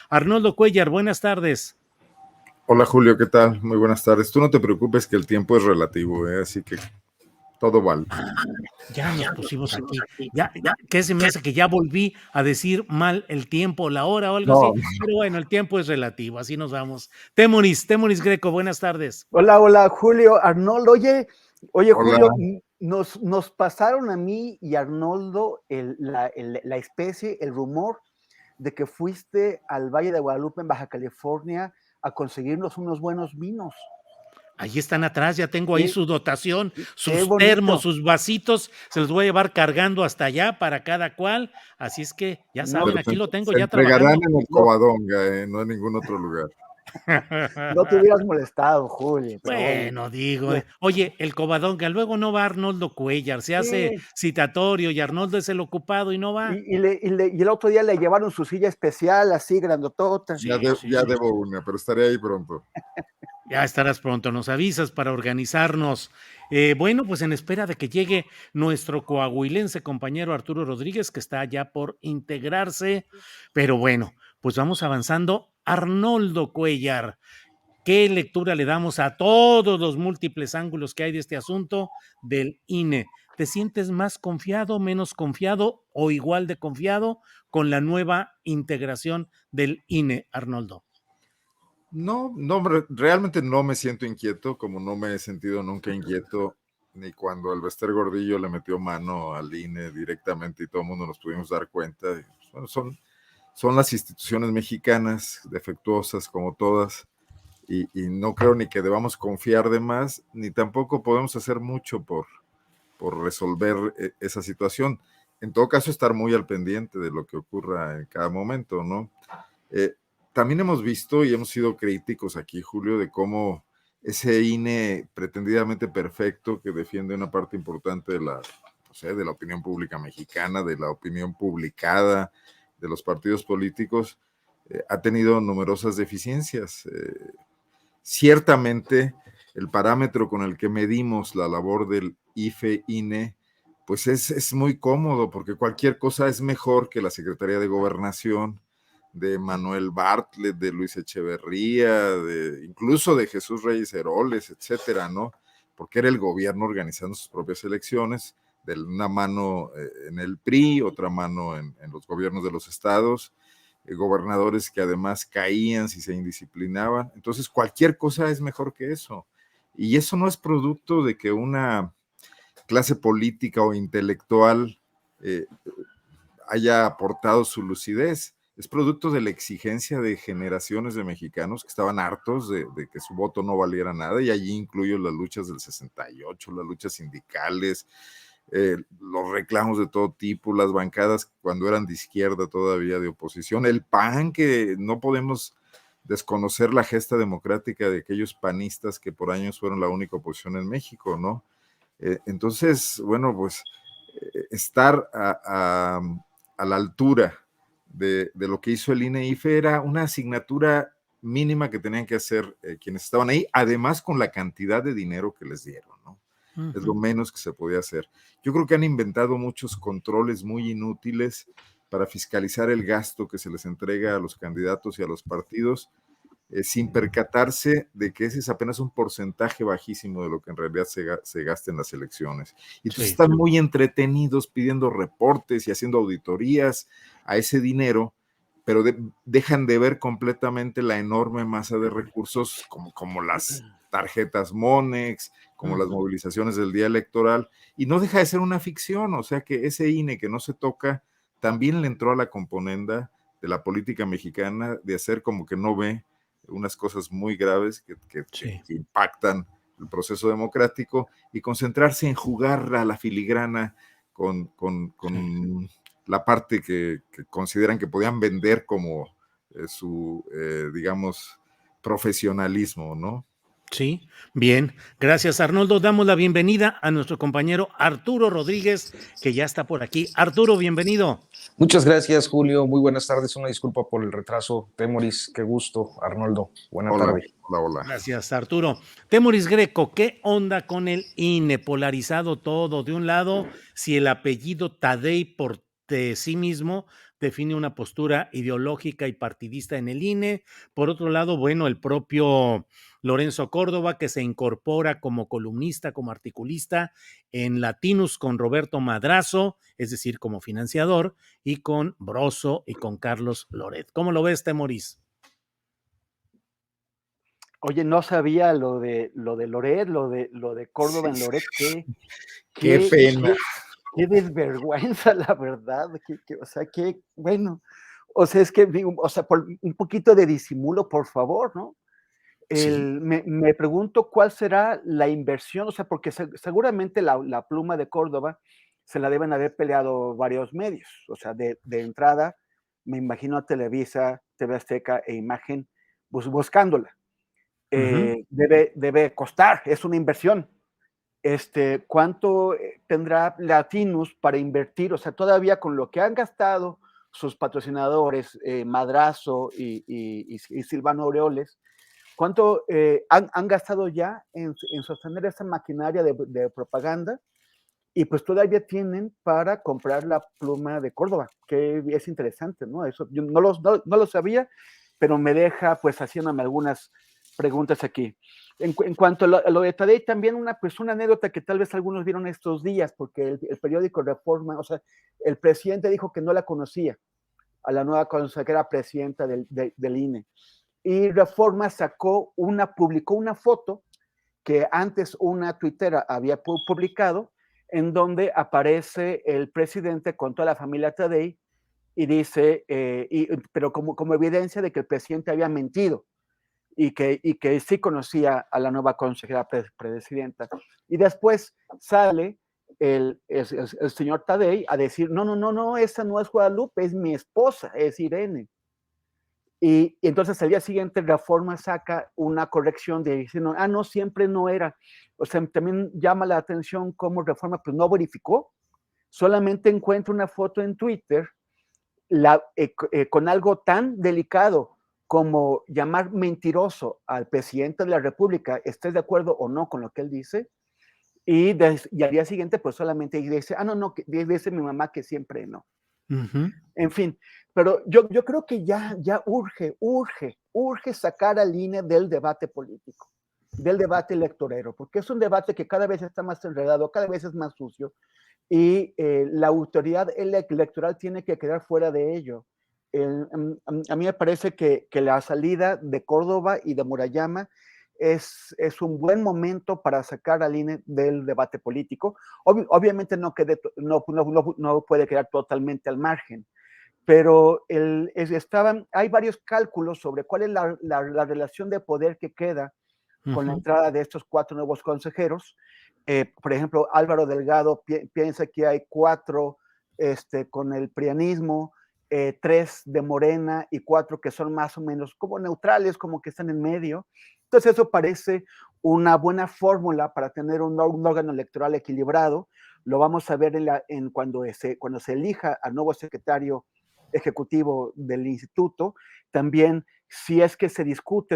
Arnoldo Cuéllar, buenas tardes. Hola Julio, ¿qué tal? Muy buenas tardes. Tú no te preocupes que el tiempo es relativo, así que todo vale. Ya nos pusimos aquí. Ya, ¿qué se me hace? Que ya volví a decir mal el tiempo, la hora o algo así. No, Pero bueno, el tiempo es relativo, así nos vamos. Temoris Greco, buenas tardes. Hola, Julio, Arnoldo. Oye, hola. Julio, nos pasaron a mí y a Arnoldo la especie, el rumor de que fuiste al Valle de Guadalupe en Baja California a conseguirnos unos buenos vinos. Ahí están atrás, ya tengo ahí su dotación, Qué sus bonito. termos, sus vasitos, se los voy a llevar cargando hasta allá para cada cual. Así es que ya saben, aquí lo tengo se ya entregarán trabajando. en el Covadonga, no en ningún otro lugar. No te hubieras molestado, Julio. Pero Bueno, digo, oye, el Covadonga, luego no va Arnoldo Cuéllar, se hace citatorio y Arnoldo es el ocupado y no va. Y el otro día le llevaron su silla especial, así grandotota. Sí, Ya debo una, pero estaré ahí pronto. Ya estarás pronto, nos avisas para organizarnos. Bueno, pues en espera de que llegue nuestro coahuilense compañero Arturo Rodríguez, que está ya por integrarse, pero bueno, pues vamos avanzando. Arnoldo Cuéllar, ¿qué lectura le damos a todos los múltiples ángulos que hay de este asunto del INE? ¿Te sientes más confiado, menos confiado o igual de confiado con la nueva integración del INE, Arnoldo? No, realmente no me siento inquieto, como no me he sentido nunca inquieto, ni cuando Alvester Gordillo le metió mano al INE directamente y todo el mundo nos pudimos dar cuenta. Bueno, son las instituciones mexicanas, defectuosas como todas, y no creo ni que debamos confiar de más, ni tampoco podemos hacer mucho por resolver esa situación. En todo caso, estar muy al pendiente de lo que ocurra en cada momento, ¿no? También hemos visto y hemos sido críticos aquí, Julio, de cómo ese INE pretendidamente perfecto que defiende una parte importante de de la opinión pública mexicana, de la opinión publicada, de los partidos políticos, ha tenido numerosas deficiencias. Ciertamente, el parámetro con el que medimos la labor del IFE-INE, pues es muy cómodo, porque cualquier cosa es mejor que la Secretaría de Gobernación, de Manuel Bartlett, de Luis Echeverría, incluso de Jesús Reyes Heroles, etcétera, ¿no? Porque era el gobierno organizando sus propias elecciones, de una mano en el PRI, otra mano en los gobiernos de los estados, gobernadores que además caían si se indisciplinaban. Entonces, cualquier cosa es mejor que eso. Y eso no es producto de que una clase política o intelectual haya aportado su lucidez. Es producto de la exigencia de generaciones de mexicanos que estaban hartos de que su voto no valiera nada, y allí incluyo las luchas del 68, las luchas sindicales, los reclamos de todo tipo, las bancadas cuando eran de izquierda todavía de oposición, el PAN, que no podemos desconocer la gesta democrática de aquellos panistas que por años fueron la única oposición en México, ¿no? Entonces, bueno, pues estar a la altura de lo que hizo el INE-IFE era una asignatura mínima que tenían que hacer quienes estaban ahí, además con la cantidad de dinero que les dieron, ¿no? Es lo menos que se podía hacer. Yo creo que han inventado muchos controles muy inútiles para fiscalizar el gasto que se les entrega a los candidatos y a los partidos, sin percatarse de que ese es apenas un porcentaje bajísimo de lo que en realidad se gasta en las elecciones. Y entonces están muy entretenidos pidiendo reportes y haciendo auditorías a ese dinero, pero dejan de ver completamente la enorme masa de recursos como las tarjetas Monex, como las movilizaciones del día electoral, y no deja de ser una ficción. O sea que ese INE que no se toca también le entró a la componenda de la política mexicana de hacer como que no ve unas cosas muy graves que impactan el proceso democrático, y concentrarse en jugar a la filigrana con la parte que consideran que podían vender como digamos, profesionalismo, ¿no? Sí, bien. Gracias, Arnoldo. Damos la bienvenida a nuestro compañero Arturo Rodríguez, que ya está por aquí. Arturo, bienvenido. Muchas gracias, Julio. Muy buenas tardes. Una disculpa por el retraso. Temoris, qué gusto. Arnoldo, buena tarde. Hola. Gracias, Arturo. Temoris Greco, ¿qué onda con el INE? Polarizado todo. De un lado, si el apellido Tadei por sí mismo define una postura ideológica y partidista en el INE. Por otro lado, bueno, el propio Lorenzo Córdoba, que se incorpora como columnista, como articulista en Latinus con Roberto Madrazo, es decir, como financiador, y con Broso y con Carlos Loret. ¿Cómo lo ves, Temoris? Oye, no sabía lo de Loret, lo de Córdoba Sí, en sí. Loret, Qué qué, pena. qué desvergüenza, la verdad, o sea, qué, bueno, o sea, es que, o sea, por un poquito de disimulo, por favor, ¿no? Sí. Me pregunto cuál será la inversión, o sea, porque seguramente la pluma de Córdoba se la deben haber peleado varios medios, o sea, de entrada, me imagino a Televisa, TV Azteca e Imagen buscándola. Debe costar, es una inversión. ¿Cuánto tendrá Latinus para invertir? O sea, todavía con lo que han gastado sus patrocinadores, Madrazo y Silvano Aureoles, ¿cuánto han gastado ya en sostener esa maquinaria de propaganda? Y pues todavía tienen para comprar la pluma de Córdoba, que es interesante, ¿no? Eso yo no lo sabía, pero me deja pues haciéndome algunas preguntas aquí. En cuanto a lo de Tadei, también pues una anécdota que tal vez algunos vieron estos días, porque el periódico Reforma, o sea, el presidente dijo que no la conocía, a la nueva consejera presidenta del INE. Y Reforma publicó una foto que antes una tuitera había publicado, en donde aparece el presidente con toda la familia Tadei y dice, pero como evidencia de que el presidente había mentido y que sí conocía a la nueva consejera presidenta. Y después sale el señor Tadei a decir, no, esa no es Guadalupe, es mi esposa, es Irene. Y entonces al día siguiente Reforma saca una corrección de diciendo, no, siempre no era. O sea, también llama la atención cómo Reforma pues no verificó, solamente encuentra una foto en Twitter con algo tan delicado como llamar mentiroso al presidente de la República, estés de acuerdo o no con lo que él dice, y al día siguiente pues solamente dice, no, dice mi mamá que siempre no. En fin, pero yo creo que ya urge sacar al INE del debate político, del debate electorero, porque es un debate que cada vez está más enredado, cada vez es más sucio, y la autoridad electoral tiene que quedar fuera de ello. A mí me parece que la salida de Córdoba y de Murayama es un buen momento para sacar al INE del debate político. Obviamente no puede quedar totalmente al margen, pero hay varios cálculos sobre cuál es la relación de poder que queda con la entrada de estos 4 nuevos consejeros. Por ejemplo, Álvaro Delgado piensa que hay 4 con el prianismo, 3 de Morena y 4 que son más o menos como neutrales, como que están en medio. Entonces eso parece una buena fórmula para tener un órgano electoral equilibrado. Lo vamos a ver cuando se elija al nuevo secretario ejecutivo del instituto. También, si es que se discute,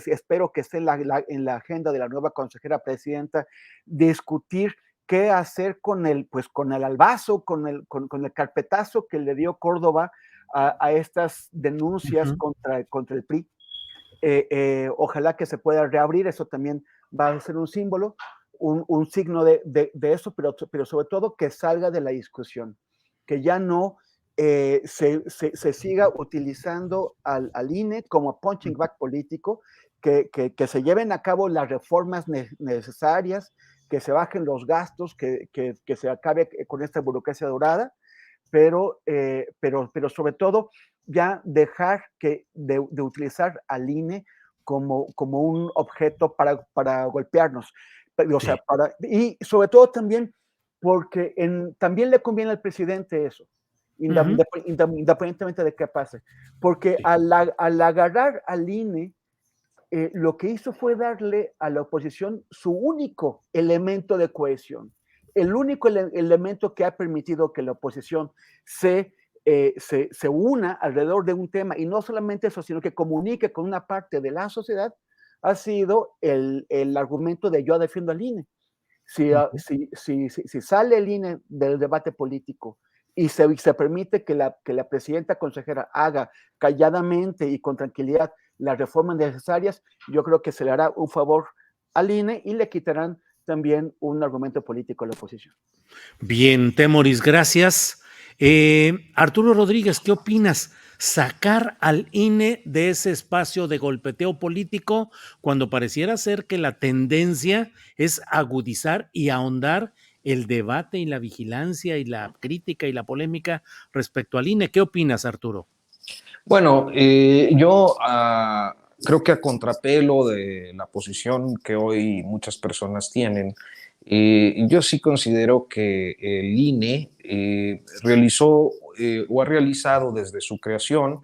espero que esté en la agenda de la nueva consejera presidenta, discutir qué hacer con el albazo, con el carpetazo que le dio Córdoba a estas denuncias contra el PRI. Ojalá que se pueda reabrir, eso también va a ser un símbolo, un signo de eso, pero sobre todo que salga de la discusión, que ya no se siga utilizando al INE como punching bag político, que se lleven a cabo las reformas necesarias, que se bajen los gastos, que se acabe con esta burocracia dorada, pero sobre todo ya dejar de utilizar al INE como un objeto para golpearnos. O sea, y sobre todo también porque también le conviene al presidente eso, independientemente de qué pase, porque al agarrar al INE, lo que hizo fue darle a la oposición su único elemento de cohesión, el único elemento que ha permitido que la oposición se una alrededor de un tema, y no solamente eso, sino que comunique con una parte de la sociedad, ha sido el argumento de yo defiendo al INE. Si sale el INE del debate político, y se permite que la presidenta consejera haga calladamente y con tranquilidad las reformas necesarias, yo creo que se le hará un favor al INE y le quitarán también un argumento político a la oposición. Bien, Temoris, gracias. Arturo Rodríguez, ¿qué opinas? Sacar al INE de ese espacio de golpeteo político cuando pareciera ser que la tendencia es agudizar y ahondar el debate y la vigilancia y la crítica y la polémica respecto al INE. ¿Qué opinas, Arturo? Bueno, yo creo que a contrapelo de la posición que hoy muchas personas tienen, yo sí considero que el INE realizó o ha realizado desde su creación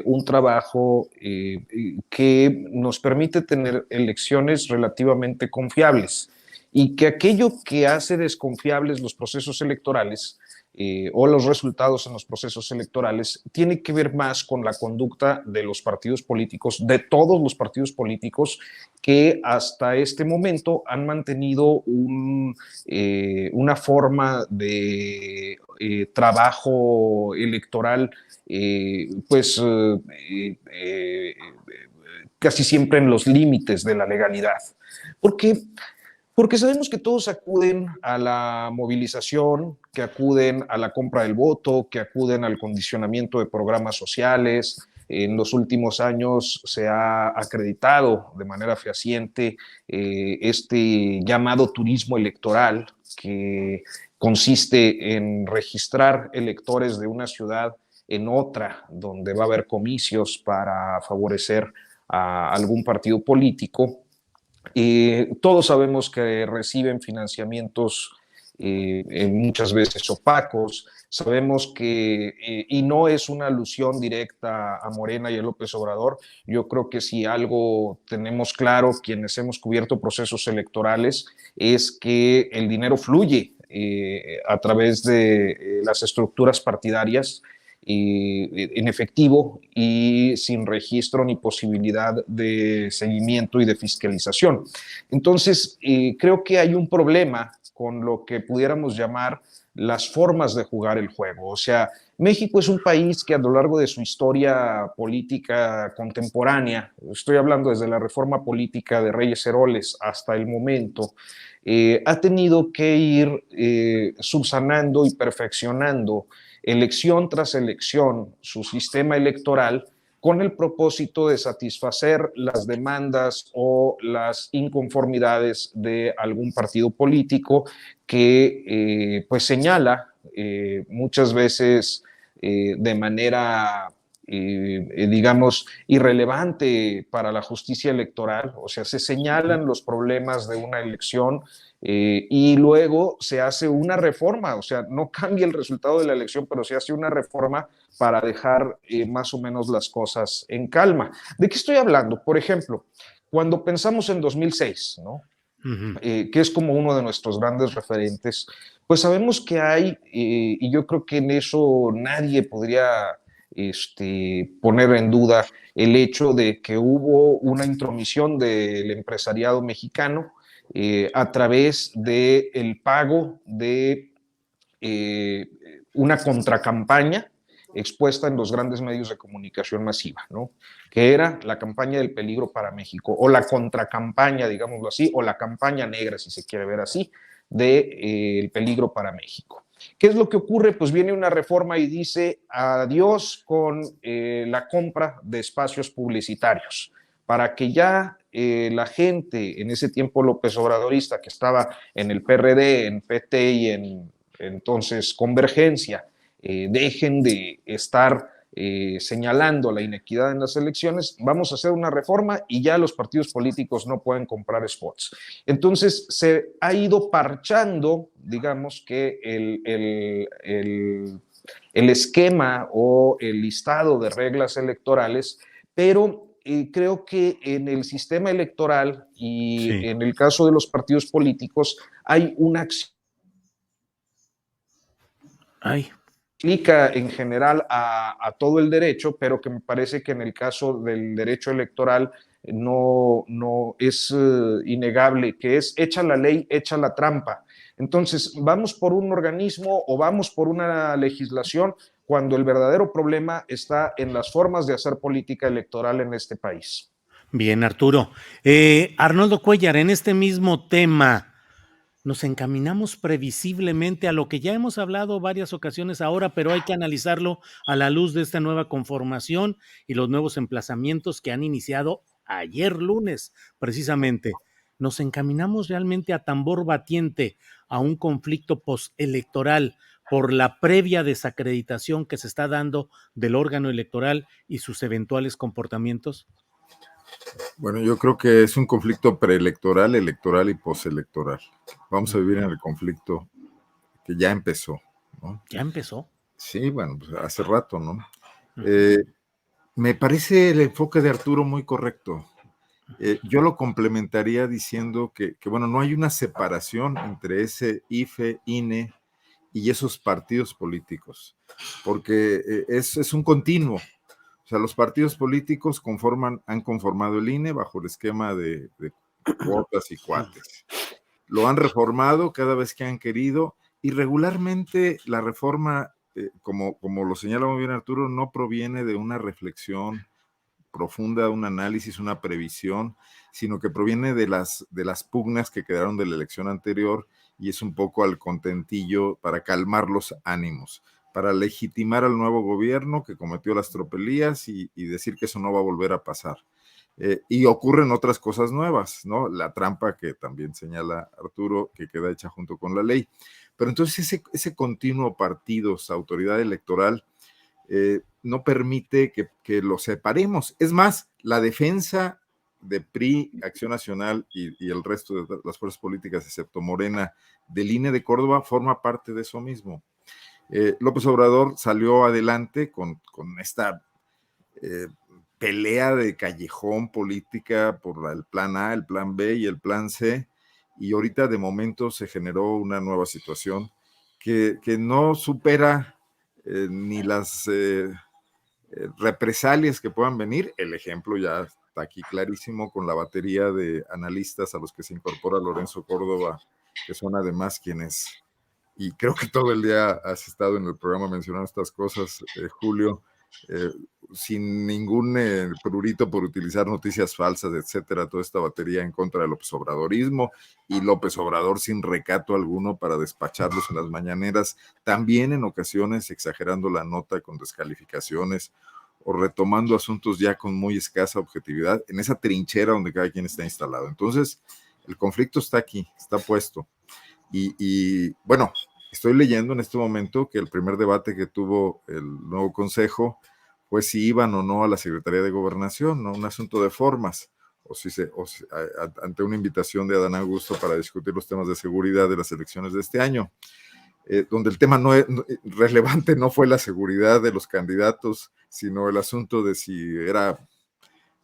un trabajo que nos permite tener elecciones relativamente confiables y que aquello que hace desconfiables los procesos electorales o los resultados en los procesos electorales tiene que ver más con la conducta de los partidos políticos, de todos los partidos políticos que hasta este momento han mantenido una forma de trabajo electoral casi siempre en los límites de la legalidad. Porque sabemos que todos acuden a la movilización, que acuden a la compra del voto, que acuden al condicionamiento de programas sociales. En los últimos años se ha acreditado de manera fehaciente este llamado turismo electoral, que consiste en registrar electores de una ciudad en otra, donde va a haber comicios para favorecer a algún partido político. Todos sabemos que reciben financiamientos muchas veces opacos. Sabemos que, y no es una alusión directa a Morena y a López Obrador, yo creo que si algo tenemos claro quienes hemos cubierto procesos electorales es que el dinero fluye a través de las estructuras partidarias en efectivo y sin registro ni posibilidad de seguimiento y de fiscalización. Entonces, creo que hay un problema con lo que pudiéramos llamar las formas de jugar el juego. O sea, México es un país que a lo largo de su historia política contemporánea, estoy hablando desde la reforma política de Reyes Heroles hasta el momento, ha tenido que ir subsanando y perfeccionando elección tras elección su sistema electoral con el propósito de satisfacer las demandas o las inconformidades de algún partido político que pues señala muchas veces de manera digamos irrelevante para la justicia electoral, o sea, se señalan los problemas de una elección y luego se hace una reforma, o sea, no cambia el resultado de la elección, pero se hace una reforma para dejar más o menos las cosas en calma. ¿De qué estoy hablando? Por ejemplo, cuando pensamos en 2006, ¿no? Que es como uno de nuestros grandes referentes, pues sabemos que hay, y yo creo que en eso nadie podría poner en duda el hecho de que hubo una intromisión del empresariado mexicano a través del pago de una contracampaña expuesta en los grandes medios de comunicación masiva, ¿no? Que era la campaña del peligro para México, o la contracampaña, digámoslo así, o la campaña negra, si se quiere ver así, del peligro para México. ¿Qué es lo que ocurre? Pues viene una reforma y dice adiós con la compra de espacios publicitarios, para que ya la gente, en ese tiempo López Obradorista, que estaba en el PRD, en PT y en entonces Convergencia, dejen de estar señalando la inequidad en las elecciones, vamos a hacer una reforma y ya los partidos políticos no pueden comprar spots. Entonces se ha ido parchando, digamos que el esquema o el listado de reglas electorales, pero creo que en el sistema electoral y sí, en el caso de los partidos políticos hay una acción aplica en general a todo el derecho, pero que me parece que en el caso del derecho electoral no es innegable, que es hecha la ley, hecha la trampa. Entonces, ¿vamos por un organismo o vamos por una legislación cuando el verdadero problema está en las formas de hacer política electoral en este país? Bien, Arturo. Arnoldo Cuellar, en este mismo tema, nos encaminamos previsiblemente a lo que ya hemos hablado varias ocasiones ahora, pero hay que analizarlo a la luz de esta nueva conformación y los nuevos emplazamientos que han iniciado ayer lunes, precisamente. Nos encaminamos realmente a tambor batiente a un conflicto postelectoral por la previa desacreditación que se está dando del órgano electoral y sus eventuales comportamientos. Bueno, yo creo que es un conflicto preelectoral, electoral y postelectoral. Vamos a vivir en el conflicto que ya empezó, ¿no? ¿Ya empezó? Sí, bueno, pues hace rato, ¿no? Ujú. Me parece el enfoque de Arturo muy correcto. Yo lo complementaría diciendo que, bueno, no hay una separación entre ese IFE, INE y esos partidos políticos, porque es un continuo. O sea, los partidos políticos han conformado el INE bajo el esquema de cuotas y cuates. Lo han reformado cada vez que han querido y regularmente la reforma, como lo señala muy bien Arturo, no proviene de una reflexión profunda, un análisis, una previsión, sino que proviene de las pugnas que quedaron de la elección anterior y es un poco al contentillo para calmar los ánimos, para legitimar al nuevo gobierno que cometió las tropelías y decir que eso no va a volver a pasar. Y ocurren otras cosas nuevas, ¿no? La trampa que también señala Arturo, que queda hecha junto con la ley. Pero entonces ese continuo partidos, autoridad electoral, no permite que lo separemos. Es más, la defensa de PRI, Acción Nacional y el resto de las fuerzas políticas, excepto Morena, del INE de Córdoba, forma parte de eso mismo. López Obrador salió adelante con esta eh, pelea de callejón política por el plan A, el plan B y el plan C, y ahorita de momento se generó una nueva situación que no supera ni las represalias que puedan venir. El ejemplo ya está aquí clarísimo con la batería de analistas a los que se incorpora Lorenzo Córdoba, que son además quienes, y creo que todo el día has estado en el programa mencionando estas cosas, Julio, eh, sin ningún prurito por utilizar noticias falsas, etcétera, toda esta batería en contra del López Obradorismo y López Obrador sin recato alguno para despacharlos en las mañaneras, también en ocasiones exagerando la nota con descalificaciones o retomando asuntos ya con muy escasa objetividad en esa trinchera donde cada quien está instalado. Entonces, el conflicto está aquí, está puesto. Bueno, estoy leyendo en este momento que el primer debate que tuvo el nuevo consejo fue si iban o no a la Secretaría de Gobernación, ¿no? Un asunto de formas, ante una invitación de Adán Augusto para discutir los temas de seguridad de las elecciones de este año, donde el tema relevante no fue la seguridad de los candidatos, sino el asunto de si era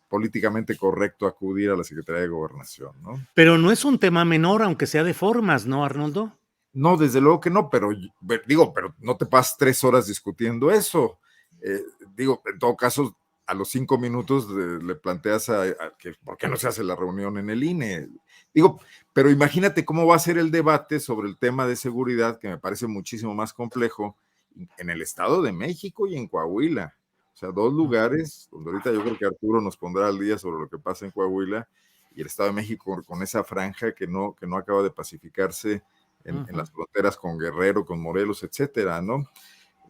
políticamente correcto acudir a la Secretaría de Gobernación, ¿no? Pero no es un tema menor, aunque sea de formas, ¿no, Arnoldo? No, desde luego que no, pero pero no te pasas 3 horas discutiendo eso. En todo caso, a los 5 minutos le planteas que por qué no se hace la reunión en el INE. Pero imagínate cómo va a ser el debate sobre el tema de seguridad, que me parece muchísimo más complejo, en el Estado de México y en Coahuila. O sea, dos lugares donde ahorita yo creo que Arturo nos pondrá al día sobre lo que pasa en Coahuila y el Estado de México con esa franja que no acaba de pacificarse en las fronteras con Guerrero, con Morelos, etcétera, ¿no?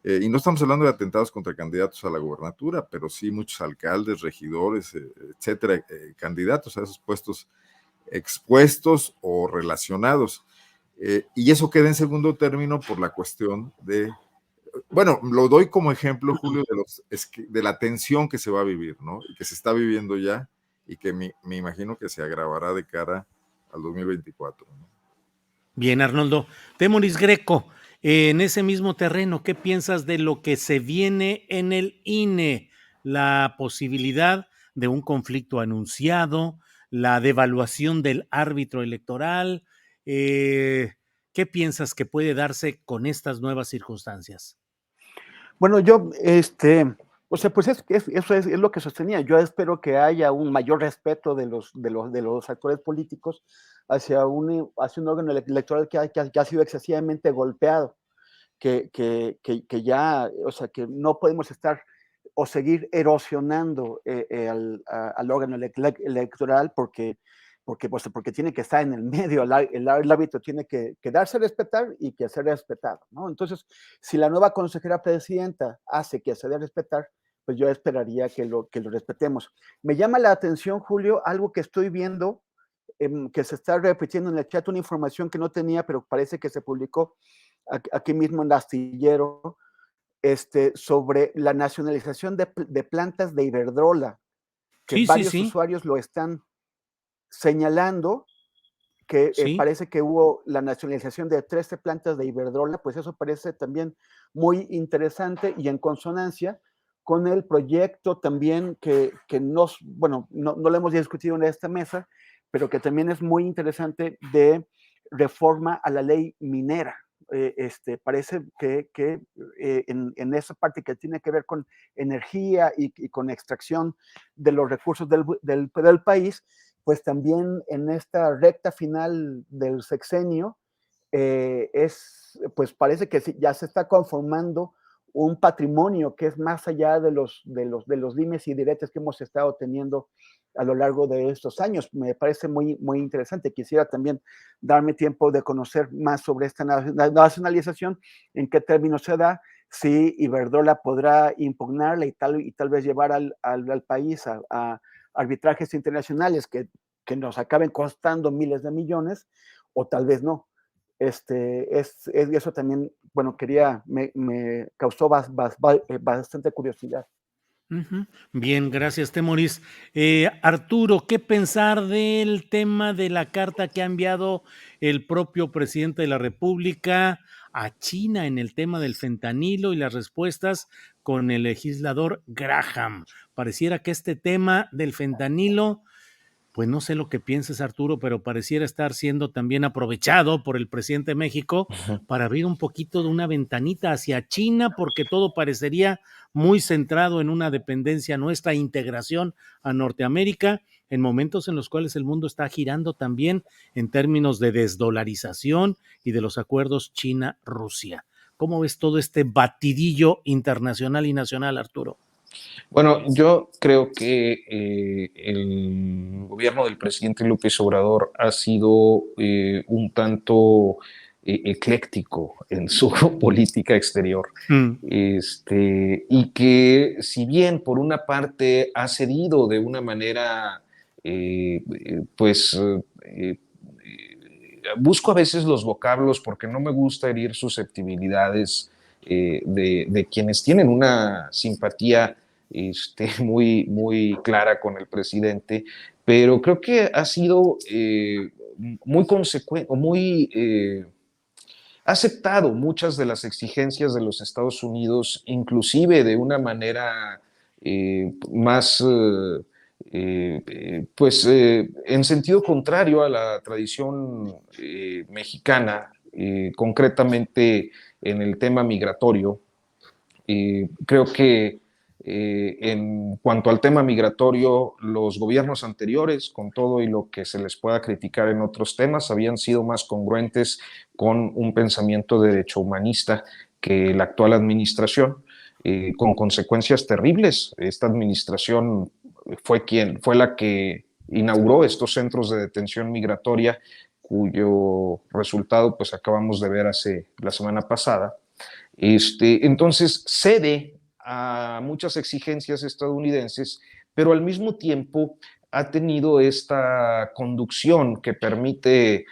Y no estamos hablando de atentados contra candidatos a la gubernatura, pero sí muchos alcaldes, regidores, etcétera, candidatos a esos puestos expuestos o relacionados. Y eso queda en segundo término por la cuestión bueno, lo doy como ejemplo, Julio, de la tensión que se va a vivir, ¿no? Y que se está viviendo ya y que me imagino que se agravará de cara al 2024, ¿no? Bien, Arnoldo. Temoris Greco, en ese mismo terreno, ¿qué piensas de lo que se viene en el INE? La posibilidad de un conflicto anunciado, la devaluación del árbitro electoral. ¿Qué piensas que puede darse con estas nuevas circunstancias? Bueno, yo O sea, pues eso es lo que sostenía. Yo espero que haya un mayor respeto de los actores políticos hacia un órgano electoral que ha sido excesivamente golpeado, que ya, o sea, que no podemos estar o seguir erosionando al órgano electoral porque tiene que estar en el medio, el árbitro tiene que darse a respetar y que ser respetado, ¿no? Entonces, si la nueva consejera presidenta hace que se dé a respetar, pues yo esperaría que lo respetemos. Me llama la atención, Julio, algo que estoy viendo, que se está repitiendo en el chat, una información que no tenía, pero parece que se publicó aquí mismo en el Astillero, sobre la nacionalización de plantas de Iberdrola, que Sí, sí, varios sí, usuarios lo están señalando, que sí. parece que hubo la nacionalización de 13 plantas de Iberdrola, pues eso parece también muy interesante y en consonancia con el proyecto también que bueno, no lo hemos discutido en esta mesa, pero que también es muy interesante de reforma a la ley minera. Parece que en esa parte que tiene que ver con energía y con extracción de los recursos del país, pues también en esta recta final del sexenio, pues parece que ya se está conformando un patrimonio que es más allá de los dimes y diretes que hemos estado teniendo a lo largo de estos años. Me parece muy, muy interesante. Quisiera también darme tiempo de conocer más sobre esta nacionalización, en qué términos se da, si Iberdrola podrá impugnarla y tal vez llevar al país a arbitrajes internacionales que nos acaben costando miles de millones, o tal vez no. Eso también, bueno, me causó bastante curiosidad. Ujú. Bien, gracias, Temoris. Arturo, ¿qué pensar del tema de la carta que ha enviado el propio presidente de la República a China en el tema del fentanilo y las respuestas con el legislador Graham? Pareciera que este tema del fentanilo, pues no sé lo que pienses, Arturo, pero pareciera estar siendo también aprovechado por el presidente de México para abrir un poquito de una ventanita hacia China, porque todo parecería muy centrado en una dependencia nuestra, integración a Norteamérica, en momentos en los cuales el mundo está girando también en términos de desdolarización y de los acuerdos China-Rusia. ¿Cómo ves todo este batidillo internacional y nacional, Arturo? Bueno, yo creo que el gobierno del presidente López Obrador ha sido un tanto ecléctico en su política exterior. Mm. Y que si bien por una parte ha cedido de una manera, pues, busco a veces los vocablos porque no me gusta herir susceptibilidades de quienes tienen una simpatía muy, muy clara con el presidente, pero creo que ha sido muy consecuente, muy ha aceptado muchas de las exigencias de los Estados Unidos, inclusive de una manera más, pues, en sentido contrario a la tradición mexicana, concretamente en el tema migratorio. Creo que en cuanto al tema migratorio, los gobiernos anteriores, con todo y lo que se les pueda criticar en otros temas, habían sido más congruentes con un pensamiento de derecho humanista que la actual administración, con consecuencias terribles. Esta administración fue la que inauguró estos centros de detención migratoria, cuyo resultado pues acabamos de ver la semana pasada. Entonces cede a muchas exigencias estadounidenses, pero al mismo tiempo ha tenido esta conducción que permite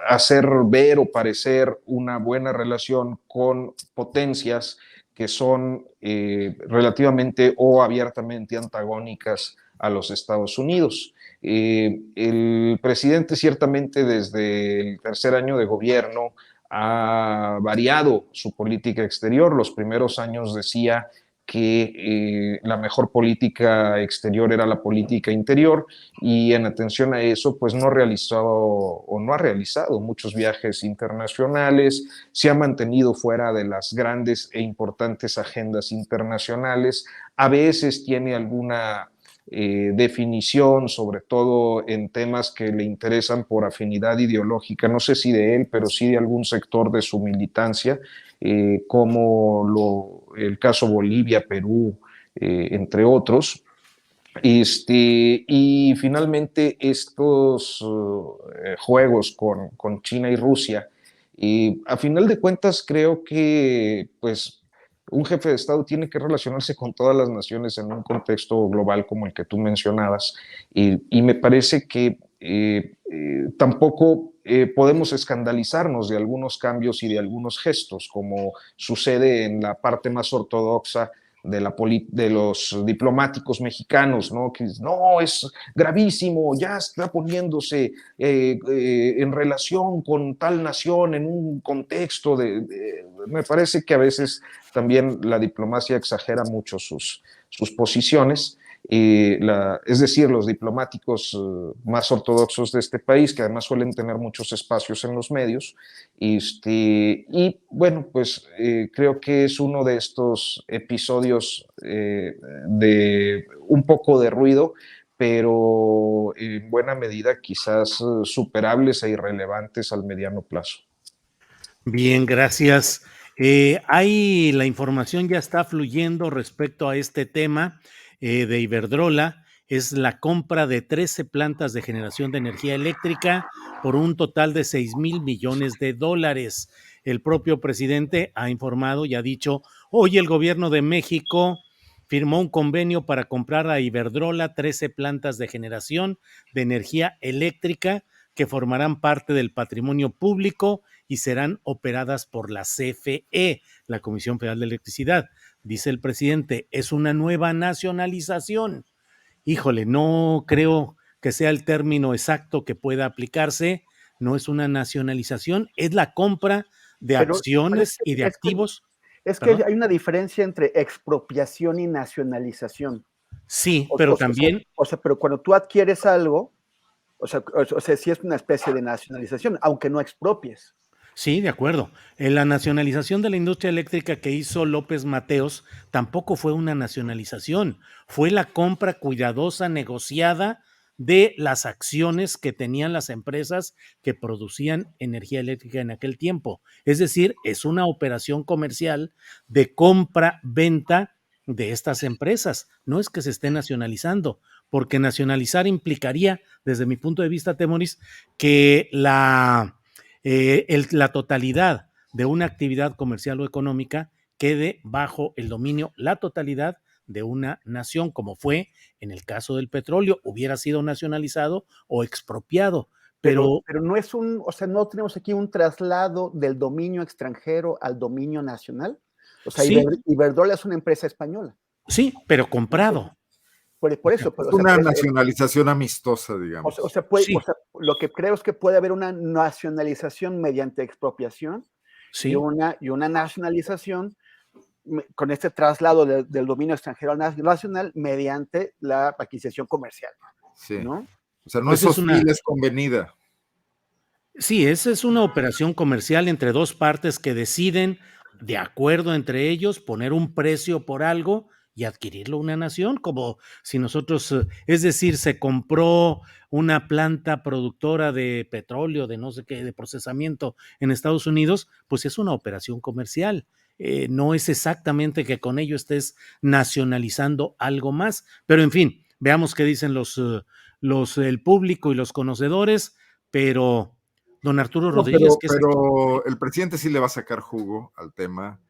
hacer ver o parecer una buena relación con potencias que son relativamente o abiertamente antagónicas a los Estados Unidos. El presidente ciertamente desde el tercer año de gobierno ha variado su política exterior. Los primeros años decía que la mejor política exterior era la política interior, y en atención a eso, pues no realizó o no ha realizado muchos viajes internacionales, se ha mantenido fuera de las grandes e importantes agendas internacionales, a veces tiene alguna definición, sobre todo en temas que le interesan por afinidad ideológica, no sé si de él, pero sí de algún sector de su militancia, como el caso Bolivia, Perú, entre otros. Y finalmente estos juegos con China y Rusia, a final de cuentas creo que pues un jefe de Estado tiene que relacionarse con todas las naciones en un contexto global como el que tú mencionabas, y me parece que tampoco podemos escandalizarnos de algunos cambios y de algunos gestos, como sucede en la parte más ortodoxa de los diplomáticos mexicanos, ¿no? Que no, es gravísimo, ya está poniéndose en relación con tal nación en un contexto me parece que a veces también la diplomacia exagera mucho sus posiciones. Es decir, los diplomáticos más ortodoxos de este país, que además suelen tener muchos espacios en los medios, y bueno, pues creo que es uno de estos episodios de un poco de ruido, pero en buena medida quizás superables e irrelevantes al mediano plazo. Bien, gracias. La información ya está fluyendo respecto a este tema de Iberdrola. Es la compra de 13 plantas de generación de energía eléctrica por un total de 6,000 millones de dólares. El propio presidente ha informado y ha dicho, hoy el gobierno de México firmó un convenio para comprar a Iberdrola 13 plantas de generación de energía eléctrica que formarán parte del patrimonio público y serán operadas por la CFE, la Comisión Federal de Electricidad. Dice el presidente, es una nueva nacionalización. Híjole, no creo que sea el término exacto que pueda aplicarse. No es una nacionalización, es la compra de Pero acciones y de activos. es que ¿Perdón? hay una diferencia entre expropiación y nacionalización. Sí, pero también Pero cuando tú adquieres algo, sí es una especie de nacionalización, aunque no expropies. sí, de acuerdo. En la nacionalización de la industria eléctrica que hizo López Mateos tampoco fue una nacionalización, fue la compra cuidadosa, negociada de las acciones que tenían las empresas que producían energía eléctrica en aquel tiempo. Es decir, es una operación comercial de compra-venta de estas empresas. No es que se esté nacionalizando, porque nacionalizar implicaría, desde mi punto de vista, Temoris, que la totalidad de una actividad comercial o económica quede bajo el dominio, la totalidad de una nación, como fue en el caso del petróleo, hubiera sido nacionalizado o expropiado. Pero Pero no es no tenemos aquí un traslado del dominio extranjero al dominio nacional. sí, Iberdrola es una empresa española. sí, pero comprado. Por eso, Es una nacionalización amistosa, digamos. Sí, lo que creo es que puede haber una nacionalización mediante expropiación y sí. una nacionalización con este traslado del dominio extranjero al nacional mediante la adquisición comercial, Sí. ¿no? O sea, no Pues es hostil, es convenida. Sí, esa es una operación comercial entre dos partes que deciden, de acuerdo entre ellos, poner un precio por algo y adquirirlo una nación, como si nosotros, es decir, se compró una planta productora de petróleo, de no sé qué, de procesamiento en Estados Unidos, pues es una operación comercial. No es exactamente que con ello estés nacionalizando algo más, pero en fin, veamos qué dicen el público y los conocedores, pero don Arturo No, Rodríguez, ¿qué es aquí? pero el presidente sí le va a sacar jugo al tema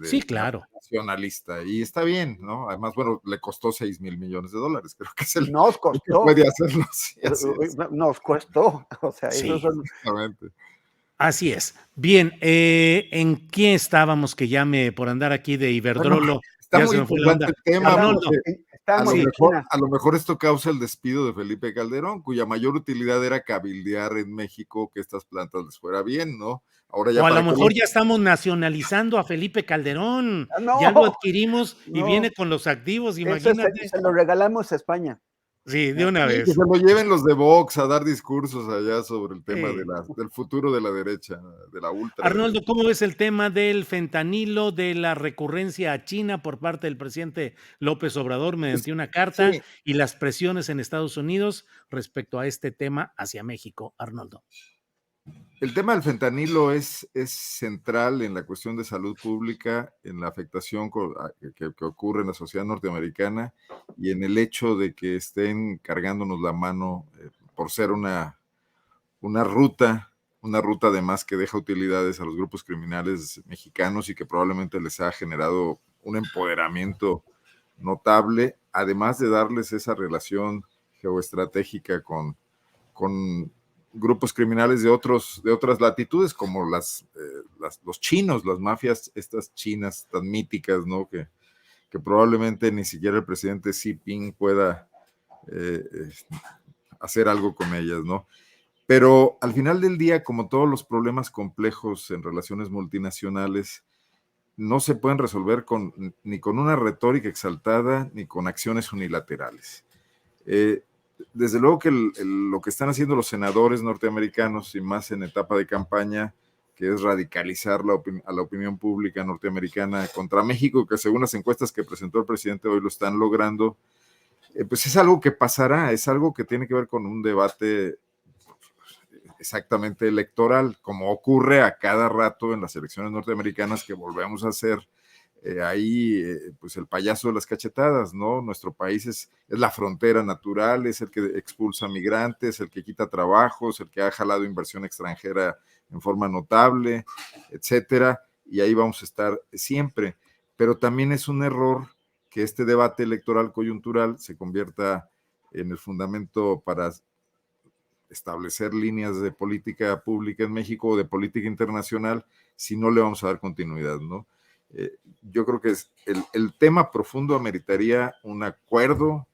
Sí, del claro. nacionalista y está bien, ¿no? Además, bueno, le costó 6,000 millones de dólares, creo que es el Nos que costó, puede hacerlo. Sí, así es. nos costó, esos Sí, son, Exactamente. así es. Bien, ¿en qué estábamos que ya por andar aquí de Bueno, Iberdrolo, está ya muy se me fue la interesante onda? el tema estábamos, Arnoldo, porque Estamos en China. A lo mejor esto causa el despido de Felipe Calderón, cuya mayor utilidad era cabildear en México que estas plantas les fuera bien, ¿no? Ahora ya O a para lo mejor ya estamos nacionalizando a Felipe Calderón, ya lo No, adquirimos y no, viene con los activos, eso imagínate. se lo regalamos a España. Sí, de una Sí, que vez. se lo lleven los de Vox a dar discursos allá sobre el tema Sí. del futuro de la derecha, de la ultraderecha. Arnoldo, ¿cómo ves el tema del fentanilo, de la recurrencia a China por parte del presidente López Obrador mediante una carta Sí, y las presiones en Estados Unidos respecto a este tema hacia México, Arnoldo? el tema del fentanilo es central en la cuestión de salud pública, en la afectación que ocurre en la sociedad norteamericana y en el hecho de que estén cargándonos la mano por ser una ruta además que deja utilidades a los grupos criminales mexicanos y que probablemente les ha generado un empoderamiento notable, además de darles esa relación geoestratégica con grupos criminales de otras latitudes, como los chinos, las mafias estas chinas tan míticas, ¿no? Que probablemente ni siquiera el presidente Xi Jinping pueda hacer algo con ellas, ¿no? Pero al final del día, como todos los problemas complejos en relaciones multinacionales, no se pueden resolver ni con una retórica exaltada ni con acciones unilaterales. Desde luego que lo que están haciendo los senadores norteamericanos, y más en etapa de campaña, que es radicalizar a la opinión pública norteamericana contra México, que según las encuestas que presentó el presidente hoy lo están logrando, pues es algo que pasará, es algo que tiene que ver con un debate exactamente electoral, como ocurre a cada rato en las elecciones norteamericanas, que volvemos a hacer pues el payaso de las cachetadas, ¿no? Nuestro país es la frontera natural, es el que expulsa migrantes, el que quita trabajos, el que ha jalado inversión extranjera en forma notable, etcétera, y ahí vamos a estar siempre. Pero también es un error que este debate electoral coyuntural se convierta en el fundamento para establecer líneas de política pública en México o de política internacional si no le vamos a dar continuidad, ¿no? Yo creo que el tema profundo ameritaría un acuerdo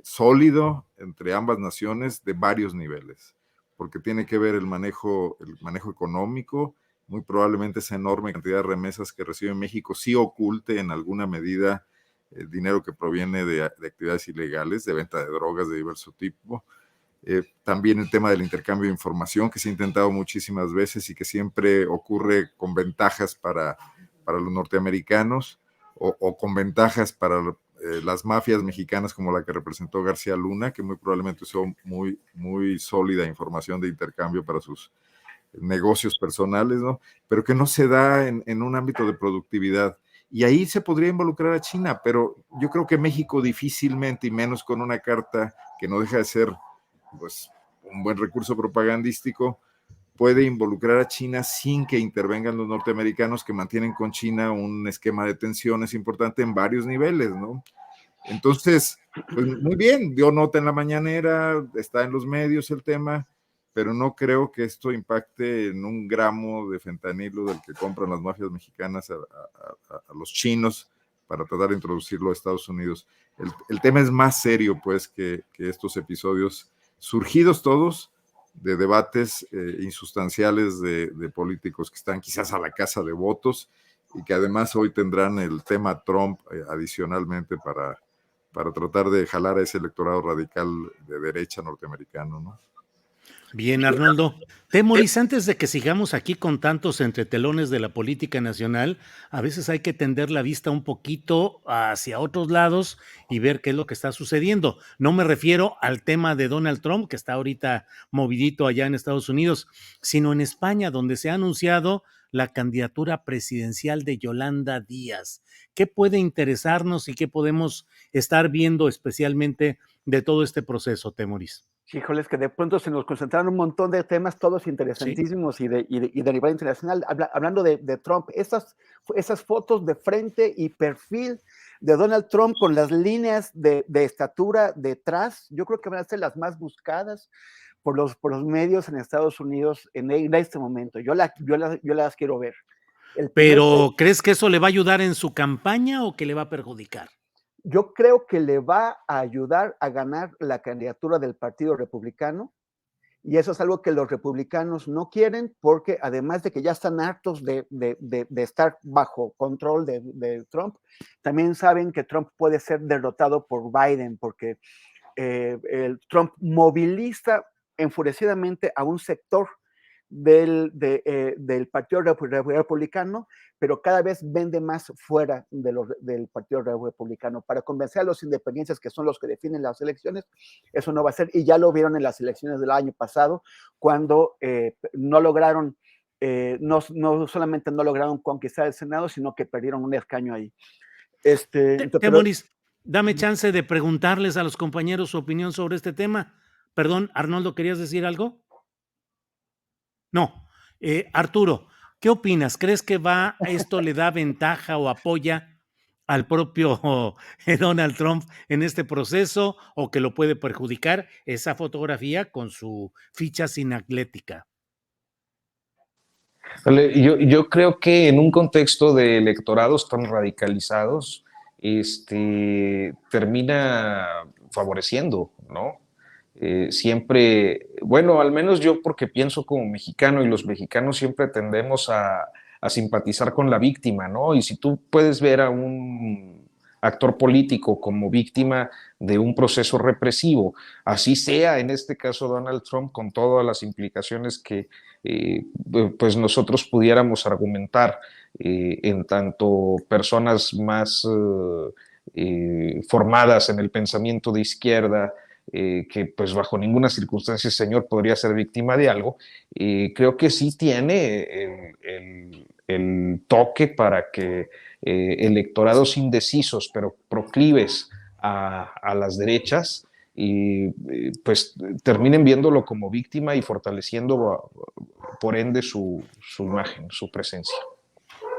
sólido entre ambas naciones de varios niveles, porque tiene que ver el manejo económico, muy probablemente esa enorme cantidad de remesas que recibe México sí oculte en alguna medida el dinero que proviene de actividades ilegales, de venta de drogas de diverso tipo. También el tema del intercambio de información, que se ha intentado muchísimas veces y que siempre ocurre con ventajas para los norteamericanos o con ventajas para las mafias mexicanas como la que representó García Luna, que muy probablemente usó muy, muy sólida información de intercambio para sus negocios personales, ¿no? Pero que no se da en un ámbito de productividad. Y ahí se podría involucrar a China, pero yo creo que México difícilmente, y menos con una carta que no deja de ser pues un buen recurso propagandístico, puede involucrar a China sin que intervengan los norteamericanos, que mantienen con China un esquema de tensiones importante en varios niveles, ¿no? Entonces, pues muy bien, dio nota en la mañanera, está en los medios el tema, pero no creo que esto impacte en un gramo de fentanilo del que compran las mafias mexicanas a los chinos para tratar de introducirlo a Estados Unidos. El tema es más serio, pues, que estos episodios surgidos todos de debates insustanciales de políticos que están quizás a la casa de votos y que además hoy tendrán el tema Trump adicionalmente para tratar de jalar a ese electorado radical de derecha norteamericano, ¿no? Bien, Arnoldo. Temoris, antes de que sigamos aquí con tantos entretelones de la política nacional, a veces hay que tender la vista un poquito hacia otros lados y ver qué es lo que está sucediendo. No me refiero al tema de Donald Trump, que está ahorita movidito allá en Estados Unidos, sino en España, donde se ha anunciado la candidatura presidencial de Yolanda Díaz. ¿Qué puede interesarnos y qué podemos estar viendo especialmente de todo este proceso, Temoris? Híjoles, que de pronto se nos concentraron un montón de temas, todos Sí. interesantísimos y de nivel internacional. Hablando de Trump, esas fotos de frente y perfil de Donald Trump con las líneas de estatura detrás, yo creo que van a ser las más buscadas por los medios en Estados Unidos en este momento. Yo las quiero ver. El primer Pero, ¿crees que eso le va a ayudar en su campaña o que le va a perjudicar? Yo creo que le va a ayudar a ganar la candidatura del Partido Republicano, y eso es algo que los republicanos no quieren, porque además de que ya están hartos de estar bajo control de Trump, también saben que Trump puede ser derrotado por Biden, porque Trump moviliza enfurecidamente a un sector del Partido Republicano, pero cada vez vende más fuera del Partido Republicano para convencer a los independientes, que son los que definen las elecciones. Eso no va a ser, y ya lo vieron en las elecciones del año pasado, cuando no lograron, no solamente no lograron conquistar el Senado, sino que perdieron un escaño ahí. Temoris, dame chance de preguntarles a los compañeros su opinión sobre este tema. Perdón, Arnoldo, ¿querías decir algo? No. Arturo, ¿qué opinas? ¿Crees que esto le da ventaja o apoya al propio Donald Trump en este proceso, o que lo puede perjudicar esa fotografía con su ficha sinatlética? Yo creo que en un contexto de electorados tan radicalizados, termina favoreciendo, ¿no? Siempre, bueno, al menos yo, porque pienso como mexicano, y los mexicanos siempre tendemos a simpatizar con la víctima, ¿no? Y si tú puedes ver a un actor político como víctima de un proceso represivo, así sea en este caso Donald Trump, con todas las implicaciones que pues nosotros pudiéramos argumentar, en tanto personas más formadas en el pensamiento de izquierda, que pues bajo ninguna circunstancia el señor podría ser víctima de algo, creo que sí tiene el toque para que electorados indecisos pero proclives a las derechas, y pues terminen viéndolo como víctima y fortaleciendo por ende su imagen, su presencia.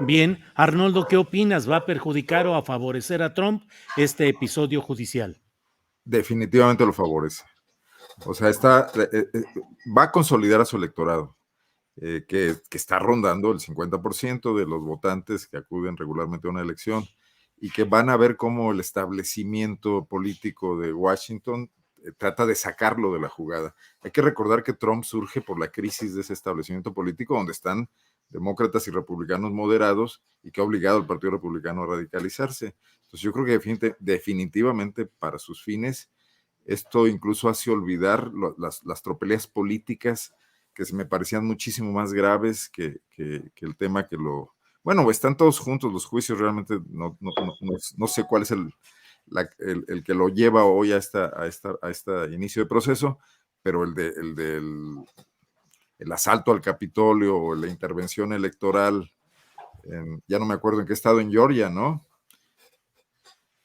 Bien, Arnoldo, ¿qué opinas? ¿Va a perjudicar o a favorecer a Trump este episodio judicial? Definitivamente lo favorece. O sea, va a consolidar a su electorado, que está rondando el 50% de los votantes que acuden regularmente a una elección, y que van a ver cómo el establecimiento político de Washington trata de sacarlo de la jugada. Hay que recordar que Trump surge por la crisis de ese establecimiento político, donde están demócratas y republicanos moderados, y que ha obligado al Partido Republicano a radicalizarse. Entonces yo creo que definitivamente para sus fines esto incluso hace olvidar las tropelías políticas, que me parecían muchísimo más graves que el tema que lo... Bueno, están todos juntos los juicios, realmente no sé cuál es el que lo lleva hoy a este inicio de proceso, pero el asalto al Capitolio, o la intervención electoral, ya no me acuerdo en qué estado, en Georgia, ¿no?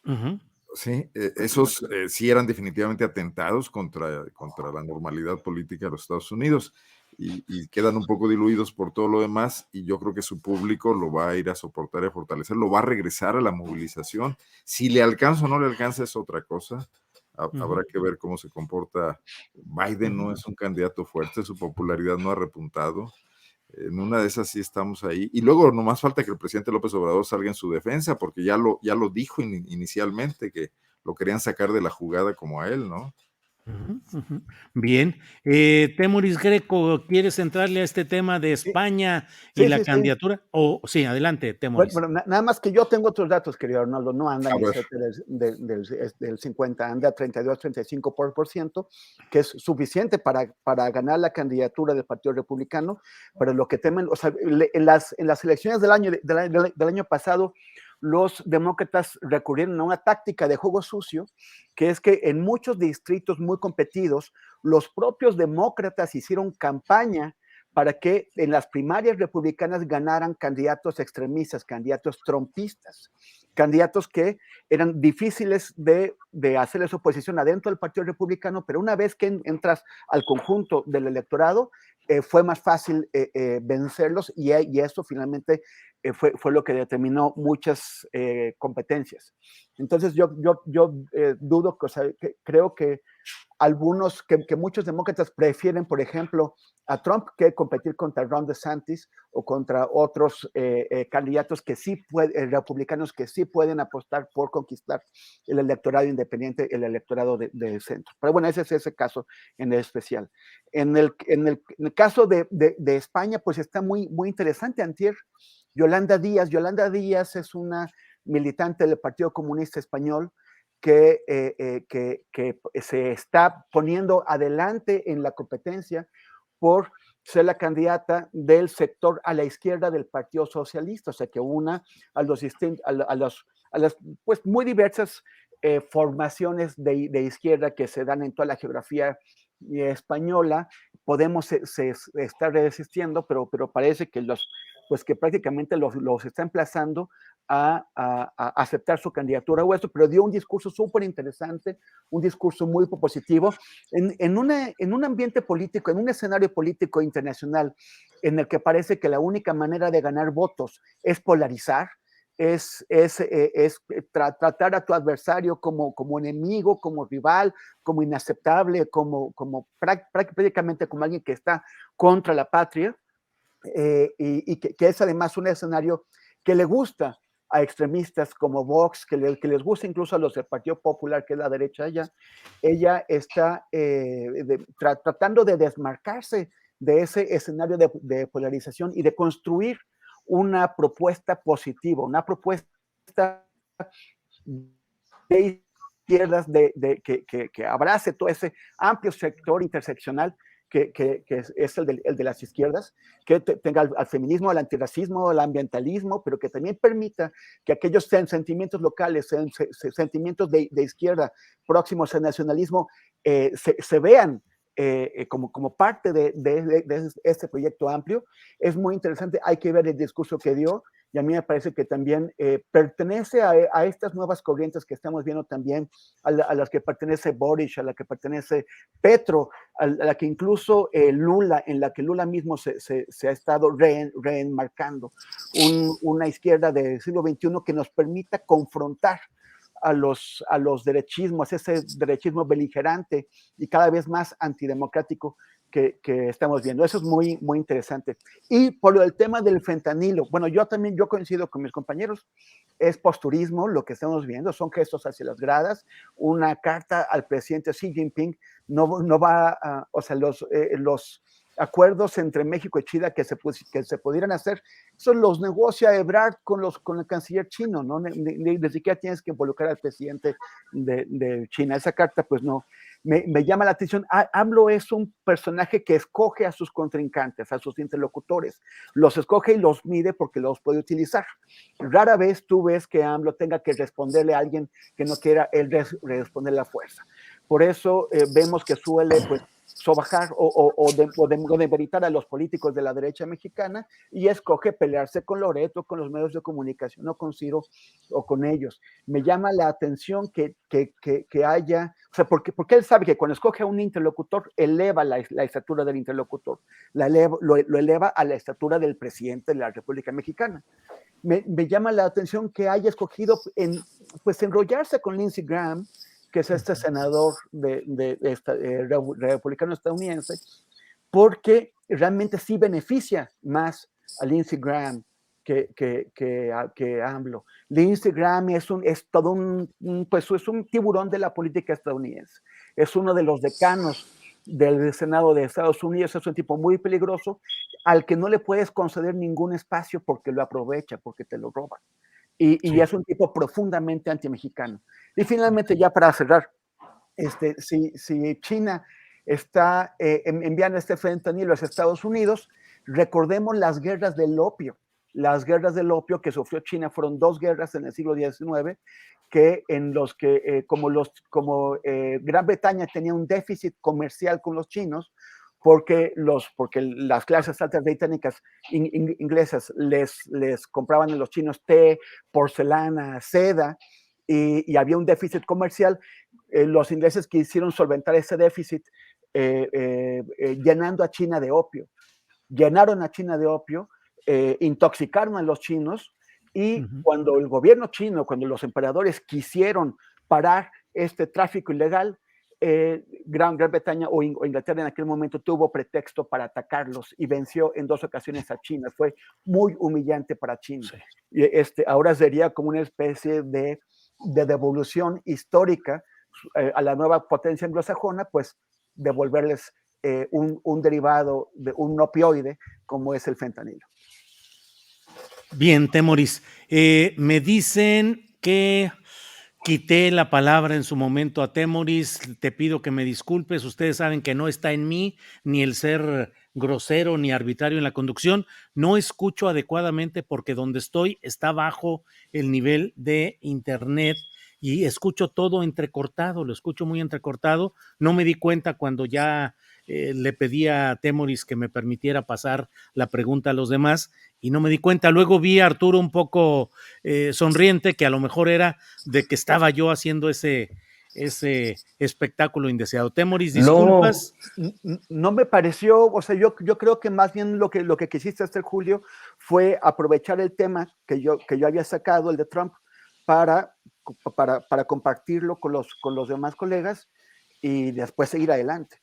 Uh-huh. Sí, esos sí eran definitivamente atentados contra la normalidad política de los Estados Unidos, y quedan un poco diluidos por todo lo demás, y yo creo que su público lo va a ir a soportar y a fortalecer, lo va a regresar a la movilización. Si le alcanza o no le alcanza es otra cosa. Habrá que ver cómo se comporta. Biden no es un candidato fuerte, su popularidad no ha repuntado. En una de esas sí estamos ahí. Y luego nomás falta que el presidente López Obrador salga en su defensa, porque ya lo dijo inicialmente, que lo querían sacar de la jugada como a él, ¿no? Uh-huh, uh-huh. Bien. Temoris Greco, ¿quieres entrarle a este tema de España y la candidatura? Sí, adelante, Temoris. Bueno, nada más que yo tengo otros datos, querido Arnoldo, no anda ni cerca del 50, anda 32-35%, que es suficiente para ganar la candidatura del Partido Republicano, pero lo que temen, o sea, en las elecciones del año pasado, los demócratas recurrieron a una táctica de juego sucio, que es que en muchos distritos muy competidos, los propios demócratas hicieron campaña para que en las primarias republicanas ganaran candidatos extremistas, candidatos trumpistas, candidatos que eran difíciles de hacerles oposición adentro del Partido Republicano, pero una vez que entras al conjunto del electorado, fue más fácil vencerlos, y eso finalmente fue lo que determinó muchas competencias. Entonces yo dudo, o sea, creo que muchos demócratas prefieren, por ejemplo, a Trump que competir contra Ron DeSantis o contra otros candidatos que sí republicanos que sí pueden apostar por conquistar el electorado independiente, el electorado de centro. Pero bueno, ese es ese caso en especial. En el caso de España, pues está muy, muy interesante. Antier, Yolanda Díaz es una militante del Partido Comunista Español que se está poniendo adelante en la competencia por ser la candidata del sector a la izquierda del Partido Socialista, o sea, que una a las pues muy diversas formaciones de izquierda que se dan en toda la geografía española. Podemos se está resistiendo, pero parece que pues que prácticamente los está emplazando a aceptar su candidatura o esto, pero dio un discurso súper interesante, un discurso muy positivo, en un ambiente político, en un escenario político internacional, en el que parece que la única manera de ganar votos es polarizar, es tratar a tu adversario como enemigo, como rival, como inaceptable, prácticamente como alguien que está contra la patria, y que es además un escenario que le gusta a extremistas como Vox, que les gusta incluso a los del Partido Popular, que es la derecha ella está tratando de desmarcarse de ese escenario de polarización y de construir una propuesta positiva, una propuesta de izquierdas que abrace todo ese amplio sector interseccional que es el de las izquierdas, que tenga al feminismo, al antirracismo, al ambientalismo, pero que también permita que aquellos sentimientos locales, sentimientos de izquierda próximos al nacionalismo, se vean como parte de este proyecto amplio. Es muy interesante, hay que ver el discurso que dio, y a mí me parece que también pertenece a estas nuevas corrientes que estamos viendo también, a las que pertenece Boric, a la que pertenece Petro, a la que incluso Lula, en la que Lula mismo se ha estado reenmarcando, una izquierda del siglo XXI que nos permita confrontar a los derechismos, ese derechismo beligerante y cada vez más antidemocrático que estamos viendo. Eso es muy, muy interesante. Y por lo del tema del fentanilo, bueno, yo coincido con mis compañeros, es posturismo lo que estamos viendo, son gestos hacia las gradas, una carta al presidente Xi Jinping no va a, o sea, los acuerdos entre México y China que se pudieran hacer, eso los negocia Ebrard con el canciller chino, ¿no? Ni siquiera tienes que involucrar al presidente de China. Esa carta, pues no. Me llama la atención. AMLO es un personaje que escoge a sus contrincantes, a sus interlocutores. Los escoge y los mide porque los puede utilizar. Rara vez tú ves que AMLO tenga que responderle a alguien que no quiera él responderle a fuerza. Por eso vemos que suele, pues, sobajar o demeritar a los políticos de la derecha mexicana y escoge pelearse con Loreto, con los medios de comunicación o con Ciro o con ellos. Me llama la atención que haya, o sea, porque él sabe que cuando escoge a un interlocutor, eleva la estatura del interlocutor, lo eleva a la estatura del presidente de la República Mexicana. Me llama la atención que haya escogido pues enrollarse con Lindsey Graham, que es este senador republicano estadounidense, porque realmente sí beneficia más a Lindsey Graham que AMLO. Lindsey Graham es un tiburón de la política estadounidense. Es uno de los decanos del Senado de Estados Unidos, es un tipo muy peligroso, al que no le puedes conceder ningún espacio porque lo aprovecha, porque te lo roba. Y es un tipo profundamente antimexicano. Y finalmente, ya para cerrar, si China está enviando este fentanilo a los Estados Unidos, recordemos las guerras del opio. Las guerras del opio que sufrió China fueron 2 guerras en el siglo XIX, en los que como Gran Bretaña tenía un déficit comercial con los chinos, porque las clases altas británicas inglesas les compraban a los chinos té, porcelana, seda, y había un déficit comercial. Los ingleses quisieron solventar ese déficit llenando a China de opio. Llenaron a China de opio, intoxicaron a los chinos y Ujú. cuando el gobierno chino, cuando los emperadores quisieron parar este tráfico ilegal, Gran Bretaña o Inglaterra en aquel momento tuvo pretexto para atacarlos y venció en 2 ocasiones a China. Fue muy humillante para China. Sí. Y ahora sería como una especie de devolución histórica a la nueva potencia anglosajona, pues devolverles un derivado de un opioide como es el fentanilo. Bien, Temoris. Me dicen que quité la palabra en su momento a Temoris. Te pido que me disculpes. Ustedes saben que no está en mí ni el ser grosero ni arbitrario en la conducción. No escucho adecuadamente porque donde estoy está bajo el nivel de internet y escucho todo entrecortado, lo escucho muy entrecortado. No me di cuenta cuando ya le pedí a Temoris que me permitiera pasar la pregunta a los demás y no me di cuenta. Luego vi a Arturo un poco sonriente, que a lo mejor era de que estaba yo haciendo ese espectáculo indeseado. Temoris, disculpas. No me pareció, o sea, yo creo que más bien lo que quisiste hacer, Julio, fue aprovechar el tema que yo había sacado, el de Trump, para compartirlo con los demás colegas y después seguir adelante.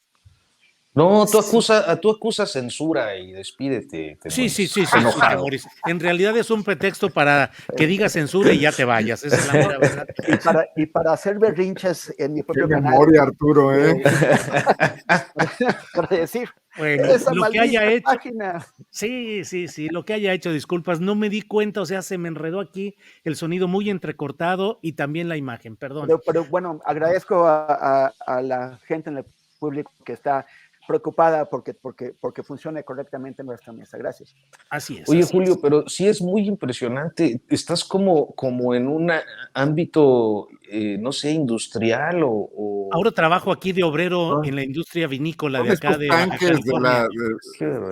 No, tú acusas censura y despídete. Sí, Temoris. En realidad es un pretexto para que digas censura y ya te vayas. Esa es la mera verdad. Y para hacer berrinches en mi propio canal. Memoria, Arturo, ¿eh? Para decir, bueno, esa lo que haya hecho. Página. Sí, lo que haya hecho, disculpas, no me di cuenta, o sea, se me enredó aquí el sonido muy entrecortado y también la imagen, perdón. Pero bueno, agradezco a la gente en el público que está preocupada porque funcione correctamente nuestra mesa. Gracias. Así es. Oye, así Julio, es. pero sí es muy impresionante. Estás como en un ámbito, no sé, industrial o... Ahora trabajo aquí de obrero en la industria vinícola Son de acá de Baja California.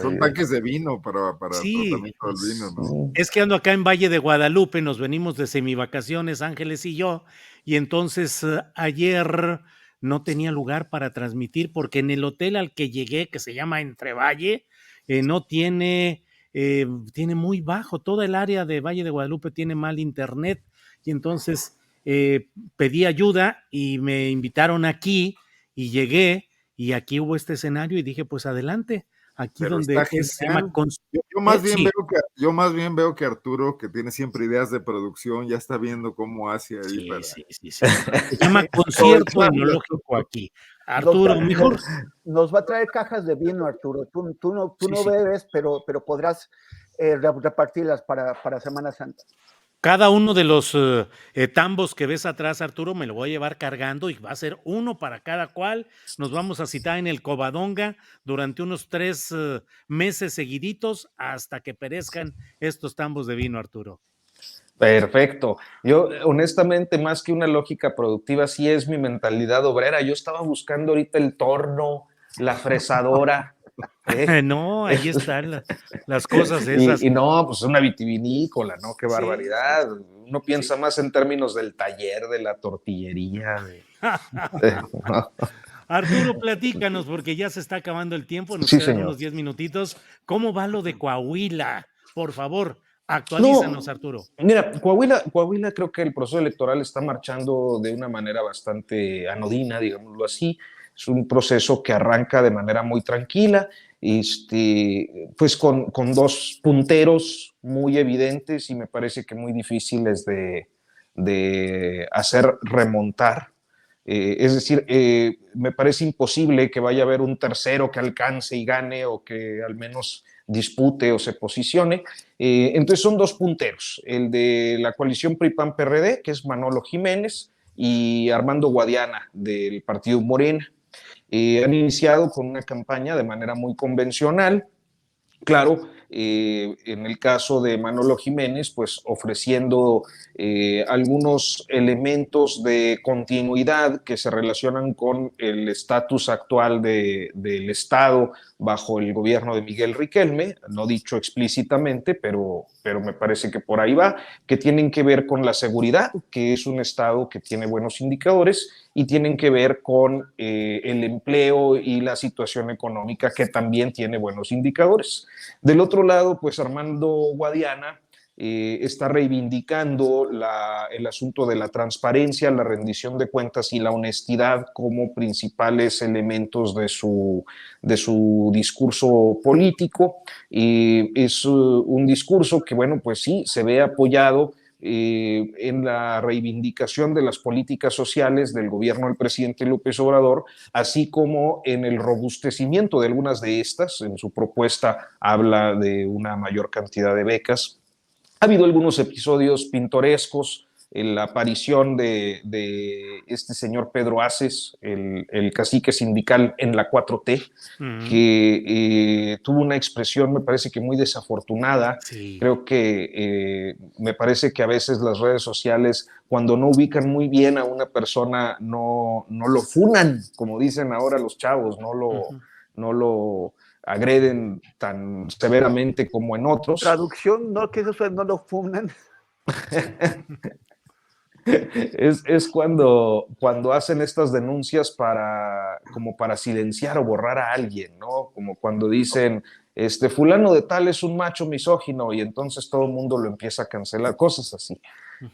Son tanques de vino para Sí, tratamiento del vino, ¿no? es que ando acá en Valle de Guadalupe, nos venimos de semivacaciones, Ángeles y yo, y entonces ayer no tenía lugar para transmitir porque en el hotel al que llegué, que se llama Entrevalle, no tiene, tiene muy bajo, toda el área de Valle de Guadalupe tiene mal internet, y entonces pedí ayuda y me invitaron aquí y llegué y aquí hubo este escenario y dije, pues adelante, aquí Pero donde está se llama... Yo más bien veo que Arturo, que tiene siempre ideas de producción, ya está viendo cómo hace ahí para... Sí. Se llama concierto enológico aquí. Arturo, mejor. Nos va a traer cajas de vino, Arturo. Tú no bebes, pero podrás repartirlas para Semana Santa. Cada uno de los tambos que ves atrás, Arturo, me lo voy a llevar cargando y va a ser uno para cada cual. Nos vamos a citar en el Covadonga durante unos 3 meses seguiditos hasta que perezcan estos tambos de vino, Arturo. Perfecto. Yo, honestamente, más que una lógica productiva, sí es mi mentalidad obrera. Yo estaba buscando ahorita el torno, la fresadora. No, ahí están las cosas esas. Y no, pues una vitivinícola, ¿no? Qué barbaridad. Sí. Uno piensa más en términos del taller, de la tortillería. Arturo, platícanos, porque ya se está acabando el tiempo, nos quedan unos 10 minutitos. ¿Cómo va lo de Coahuila? Por favor, actualízanos, Arturo. Mira, Coahuila creo que el proceso electoral está marchando de una manera bastante anodina, digámoslo así. Es un proceso que arranca de manera muy tranquila, pues con 2 punteros muy evidentes y me parece que muy difíciles de hacer remontar. Es decir, me parece imposible que vaya a haber un tercero que alcance y gane o que al menos dispute o se posicione. Entonces son 2 punteros, el de la coalición PRI-PAN-PRD, que es Manolo Jiménez, y Armando Guadiana, del partido Morena. Han iniciado con una campaña de manera muy convencional. Claro, en el caso de Manolo Jiménez, pues ofreciendo algunos elementos de continuidad que se relacionan con el estatus actual del Estado bajo el gobierno de Miguel Riquelme, no dicho explícitamente, pero me parece que por ahí va, que tienen que ver con la seguridad, que es un Estado que tiene buenos indicadores, y tienen que ver con el empleo y la situación económica, que también tiene buenos indicadores. Del otro otro lado, pues Armando Guadiana está reivindicando el asunto de la transparencia, la rendición de cuentas y la honestidad como principales elementos de su discurso político. Es un discurso que, bueno, pues sí, se ve apoyado en la reivindicación de las políticas sociales del gobierno del presidente López Obrador, así como en el robustecimiento de algunas de estas. En su propuesta habla de una mayor cantidad de becas. Ha habido algunos episodios pintorescos, la aparición de este señor Pedro Aces, el cacique sindical en la 4T, que tuvo una expresión, me parece que muy desafortunada. Sí. Creo que me parece que a veces las redes sociales, cuando no ubican muy bien a una persona, no lo funan, como dicen ahora los chavos, no lo agreden tan severamente como en otros. Traducción, no, que eso no lo funan. Es cuando hacen estas denuncias como para silenciar o borrar a alguien, ¿no? Como cuando dicen, fulano de tal es un macho misógino, y entonces todo el mundo lo empieza a cancelar, cosas así.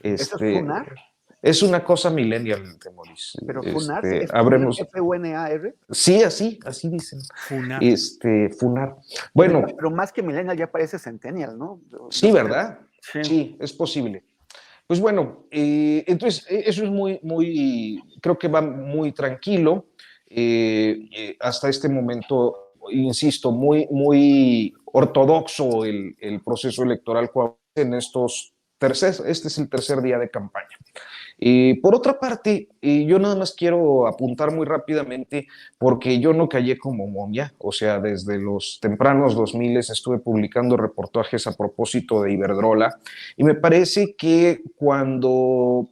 ¿Eso es funar? Es una cosa millennial, Maurice. Pero funar, habremos... F-U-N-A-R. Sí, así dicen. Funar. Funar. Bueno. Pero más que millennial ya parece centennial, ¿no? Sí, ¿verdad? Sí, sí, es posible. Pues bueno, entonces eso es creo que va muy tranquilo. Hasta este momento, insisto, muy ortodoxo el proceso electoral en este es el tercer día de campaña. Por otra parte, yo nada más quiero apuntar muy rápidamente, porque yo no callé como momia, o sea, desde los tempranos 2000 estuve publicando reportajes a propósito de Iberdrola, y me parece que cuando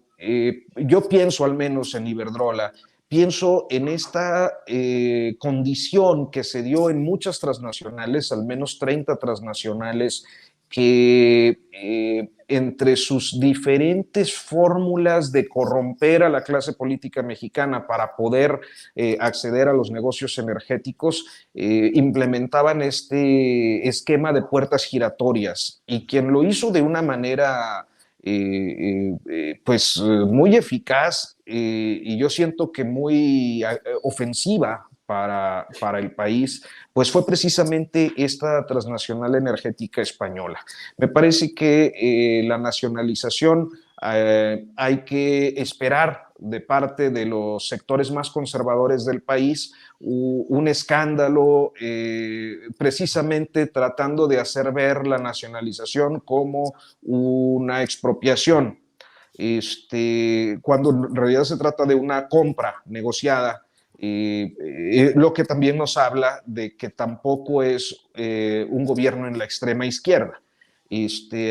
yo pienso al menos en Iberdrola, pienso en esta condición que se dio en muchas transnacionales, al menos 30 transnacionales, que entre sus diferentes fórmulas de corromper a la clase política mexicana para poder acceder a los negocios energéticos, implementaban este esquema de puertas giratorias, y quien lo hizo de una manera pues muy eficaz y yo siento que muy ofensiva para el país, pues fue precisamente esta transnacional energética española. Me parece que la nacionalización hay que esperar de parte de los sectores más conservadores del país un escándalo precisamente tratando de hacer ver la nacionalización como una expropiación, cuando en realidad se trata de una compra negociada. Lo que también nos habla de que tampoco es un gobierno en la extrema izquierda.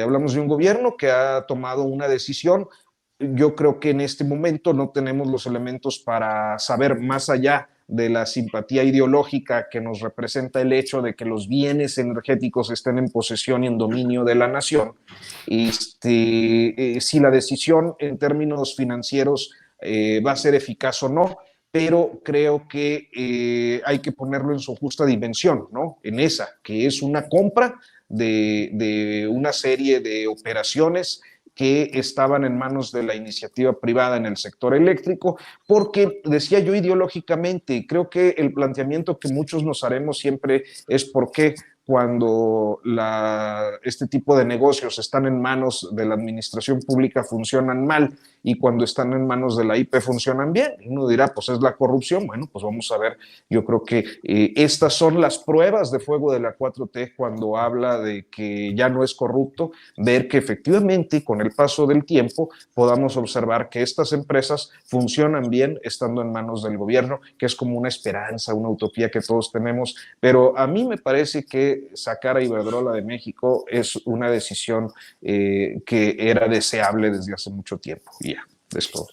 Hablamos de un gobierno que ha tomado una decisión. Yo creo que en este momento no tenemos los elementos para saber, más allá de la simpatía ideológica que nos representa el hecho de que los bienes energéticos estén en posesión y en dominio de la nación, si la decisión en términos financieros va a ser eficaz o no, pero creo que hay que ponerlo en su justa dimensión, ¿no? En esa, que es una compra de una serie de operaciones que estaban en manos de la iniciativa privada en el sector eléctrico, porque, decía yo, ideológicamente, creo que el planteamiento que muchos nos haremos siempre es por qué cuando este tipo de negocios están en manos de la administración pública funcionan mal, y cuando están en manos de la IP funcionan bien. Uno dirá, pues es la corrupción. Bueno, pues vamos a ver. Yo creo que estas son las pruebas de fuego de la 4T cuando habla de que ya no es corrupto, ver que efectivamente con el paso del tiempo podamos observar que estas empresas funcionan bien estando en manos del gobierno, que es como una esperanza, una utopía que todos tenemos. Pero a mí me parece que sacar a Iberdrola de México es una decisión que era deseable desde hace mucho tiempo. Ya, es todo.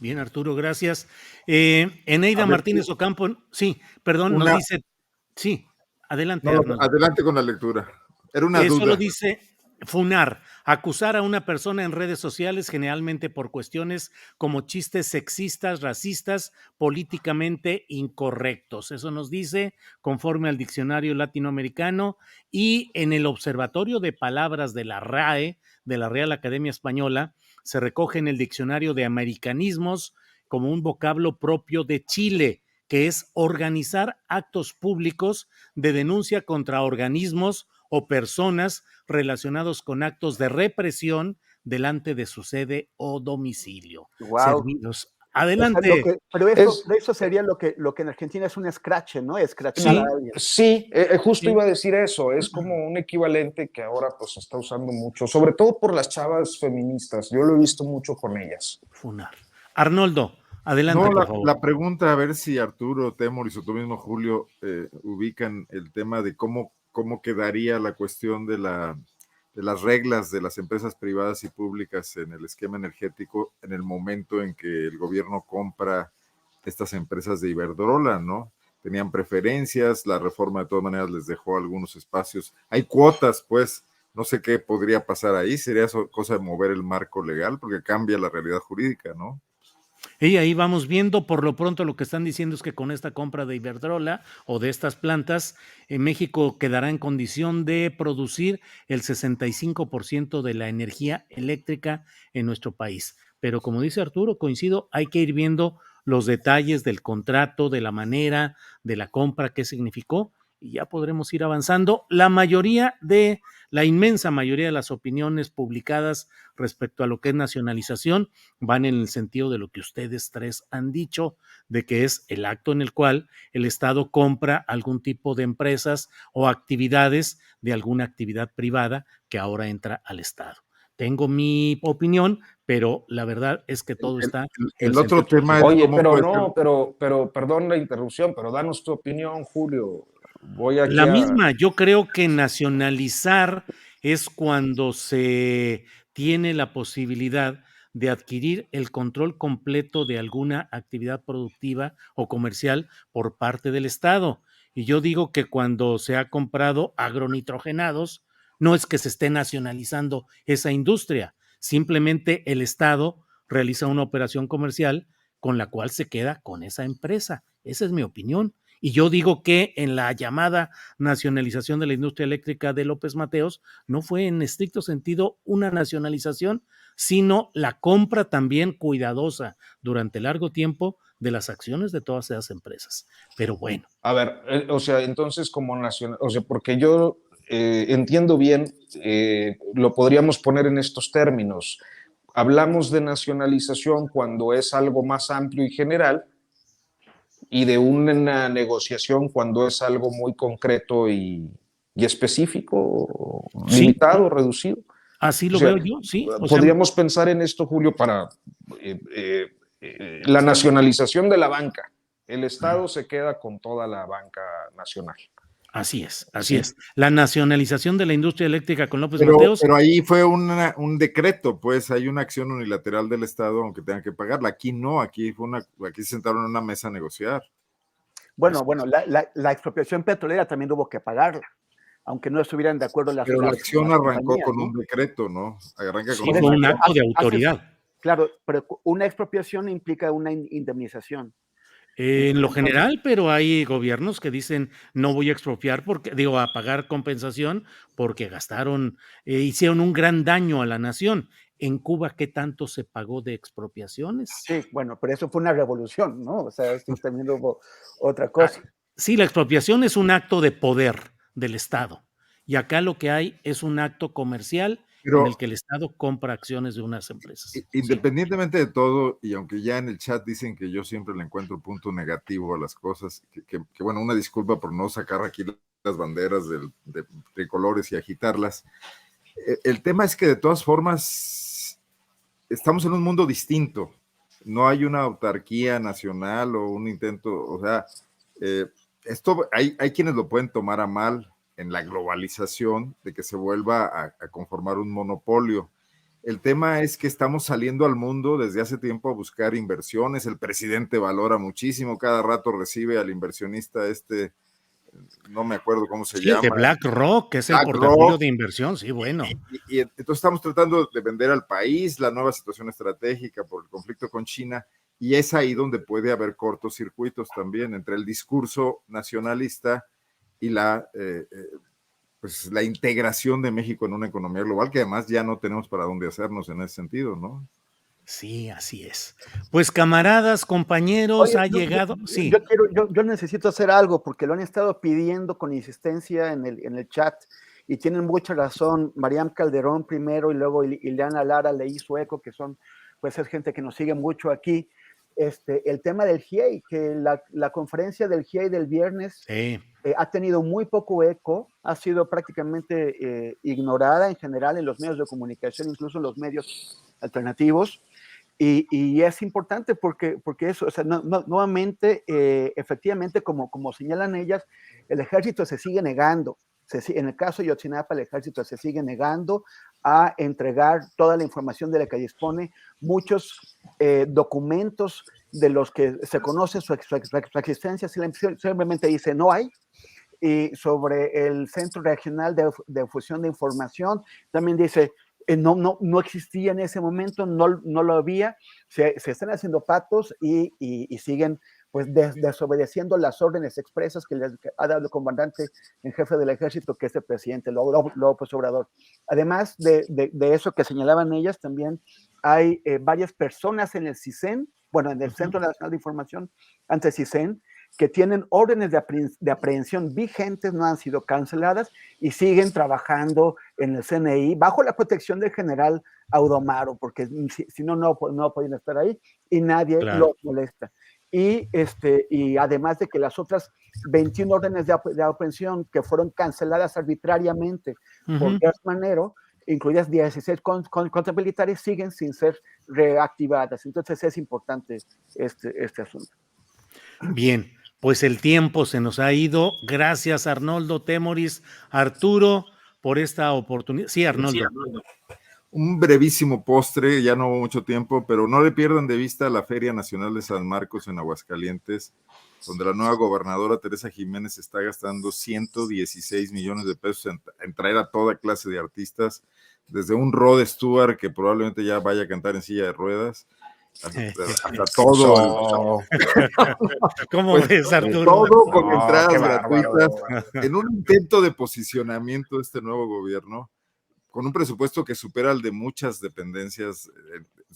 Bien, Arturo, gracias. Eneida Martínez Ocampo, sí, perdón, nos dice, sí, adelante. No, adelante con la lectura. Era una duda. Solo dice, Funar, acusar a una persona en redes sociales generalmente por cuestiones como chistes sexistas, racistas, políticamente incorrectos. Eso nos dice conforme al diccionario latinoamericano y en el observatorio de palabras de la RAE, de la Real Academia Española, se recoge en el diccionario de americanismos como un vocablo propio de Chile, que es organizar actos públicos de denuncia contra organismos o personas relacionados con actos de represión delante de su sede o domicilio. Wow. Servidos. O sea, Adelante. pero Es, eso sería lo que en Argentina es un scratch, ¿no? Escrachar a sí, alguien. sí, justo Sí. iba a decir eso, es como un equivalente que ahora pues se está usando mucho, sobre todo por las chavas feministas, yo lo he visto mucho con ellas. Funar. Arnoldo, adelante, No, por favor. la pregunta, a ver si Arturo Temoris o tú mismo, Julio, ubican el tema de cómo quedaría la cuestión de las reglas de las empresas privadas y públicas en el esquema energético en el momento en que el gobierno compra estas empresas de Iberdrola, ¿no? Tenían preferencias, la reforma de todas maneras les dejó algunos espacios. Hay cuotas, pues, no sé qué podría pasar ahí, sería cosa de mover el marco legal porque cambia la realidad jurídica, ¿no? Y ahí vamos viendo, por lo pronto lo que están diciendo es que con esta compra de Iberdrola o de estas plantas, México quedará en condición de producir el 65% de la energía eléctrica en nuestro país. Pero como dice Arturo, coincido, hay que ir viendo los detalles del contrato, de la manera, de la compra, qué significó, y ya podremos ir avanzando. La inmensa mayoría de las opiniones publicadas respecto a lo que es nacionalización van en el sentido de lo que ustedes tres han dicho, de que es el acto en el cual el Estado compra algún tipo de empresas o actividades de alguna actividad privada que ahora entra al Estado. Tengo mi opinión, pero la verdad es que todo está en el El otro sentido que tema es Oye, cómo pero puede ser. no, pero perdón la interrupción, pero danos tu opinión, Julio. Voy aquí la a... misma, yo creo que nacionalizar es cuando se tiene la posibilidad de adquirir el control completo de alguna actividad productiva o comercial por parte del Estado. Y yo digo que cuando se ha comprado agronitrogenados, no es que se esté nacionalizando esa industria, simplemente el Estado realiza una operación comercial con la cual se queda con esa empresa. Esa es mi opinión. Y yo digo que en la llamada nacionalización de la industria eléctrica de López Mateos no fue en estricto sentido una nacionalización, sino la compra también cuidadosa durante largo tiempo de las acciones de todas esas empresas. Pero bueno. A ver, o sea, entonces como nacional, o sea, porque yo entiendo bien, lo podríamos poner en estos términos. Hablamos de nacionalización cuando es algo más amplio y general, y de una negociación cuando es algo muy concreto y específico, Sí, limitado, reducido. así O lo sea, veo yo, sí. O sea, podríamos pensar en esto, Julio, para la nacionalización de la banca. El Estado se queda con toda la banca nacional. así es, así ¿Sí? es. La nacionalización de la industria eléctrica con López Mateos. Pero ahí fue un decreto, pues hay una acción unilateral del Estado, aunque tengan que pagarla. Aquí no, aquí se sentaron en una mesa a negociar. Bueno, la expropiación petrolera también hubo que pagarla, aunque no estuvieran de acuerdo Pero la acción las arrancó compañías, con ¿no? un decreto, ¿no? Arranca con Sí, Por un fue eso, un pero decreto. acto de haces, autoridad. claro, pero una expropiación implica una indemnización. En lo Entonces, general, pero hay gobiernos que dicen no voy a expropiar porque, digo, a pagar compensación porque gastaron, hicieron un gran daño a la nación. En Cuba, ¿qué tanto se pagó de expropiaciones? sí, bueno, pero eso fue una revolución, ¿no? O sea, esto también hubo otra Ah, cosa. sí, la expropiación es un acto de poder del Estado. Y acá lo que hay es un acto comercial en el Pero que el Estado compra acciones de unas empresas. Sí. independientemente de todo, y aunque ya en el chat dicen que yo siempre le encuentro punto negativo a las cosas, bueno, una disculpa por no sacar aquí las banderas de tricolores y agitarlas. El tema es que de todas formas estamos en un mundo distinto. No hay una autarquía nacional o un intento, o sea, esto hay quienes lo pueden tomar a mal en la globalización de que se vuelva a conformar un monopolio. El tema es que estamos saliendo al mundo desde hace tiempo a buscar inversiones. El presidente valora muchísimo, cada rato recibe al inversionista no me acuerdo cómo se Sí, el de llama. BlackRock, que es el BlackRock. portafolio de inversión, sí, bueno. Y entonces estamos tratando de vender al país la nueva situación estratégica por el conflicto con China, y es ahí donde puede haber cortocircuitos también entre el discurso nacionalista y pues la integración de México en una economía global, que además ya no tenemos para dónde hacernos en ese sentido, ¿no? Sí, así es. Pues camaradas, compañeros, Oye, ha llegado, sí. yo necesito hacer algo porque lo han estado pidiendo con insistencia en el chat y tienen mucha razón. Mariam Calderón primero y luego Ileana Lara le hizo eco, que son, pues es gente que nos sigue mucho aquí. El tema del GIEI, que la conferencia del GIEI del viernes Sí. ha tenido muy poco eco, ha sido prácticamente ignorada en general en los medios de comunicación, incluso en los medios alternativos. Y es importante porque eso, o sea, nuevamente, efectivamente, como señalan ellas, el ejército se sigue negando. En el caso de Yotzinapa, el ejército se sigue negando a entregar toda la información de la que dispone. Muchos documentos de los que se conoce su existencia simplemente dice no hay. Y sobre el Centro Regional de Fusión de Información, también dice no existía en ese momento, no lo había, se están haciendo patos y siguen pues desobedeciendo las órdenes expresas que les ha dado el comandante en jefe del ejército, que es el presidente López Obrador. Además de eso que señalaban ellas, también hay varias personas en el CISEN, bueno, en el Centro Nacional de Información, antes CISEN, que tienen órdenes de aprehensión vigentes, no han sido canceladas y siguen trabajando en el CNI bajo la protección del general Audomaro, porque si no pueden estar ahí y nadie los molesta. Y además de que las otras 21 órdenes de aprehensión que fueron canceladas arbitrariamente por Gertz Manero, incluidas 16 contra militares, siguen sin ser reactivadas. Entonces es importante este asunto. Bien, pues el tiempo se nos ha ido. Gracias, Arnoldo, Temoris, Arturo, por esta oportunidad. Sí, Arnoldo. Un brevísimo postre, ya no hubo mucho tiempo, pero no le pierdan de vista la Feria Nacional de San Marcos en Aguascalientes, donde la nueva gobernadora Teresa Jiménez está gastando 116 millones de pesos en traer a toda clase de artistas, desde un Rod Stewart que probablemente ya vaya a cantar en silla de ruedas, hasta todo. ¿Cómo pues, ves, Arturo? Todo con entradas gratuitas, en un intento de posicionamiento de este nuevo gobierno, con un presupuesto que supera el de muchas dependencias,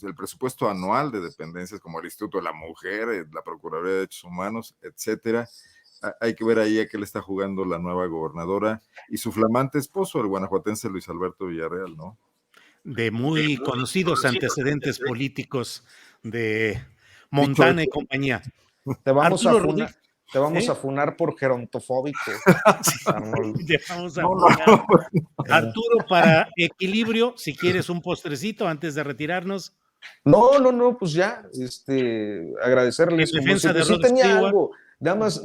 el presupuesto anual de dependencias como el Instituto de la Mujer, la Procuraduría de Derechos Humanos, etcétera. Hay que ver ahí a qué le está jugando la nueva gobernadora y su flamante esposo, el guanajuatense Luis Alberto Villarreal, ¿no? De muy conocidos antecedentes políticos de Montana y compañía. Te vamos Arturo a funar. Rodríguez. Te vamos a funar por gerontofóbico. Arturo, para equilibrio, si quieres un postrecito antes de retirarnos. No, pues ya, agradecerles. En defensa de sí Rod tenía Stewart. algo. Nada más,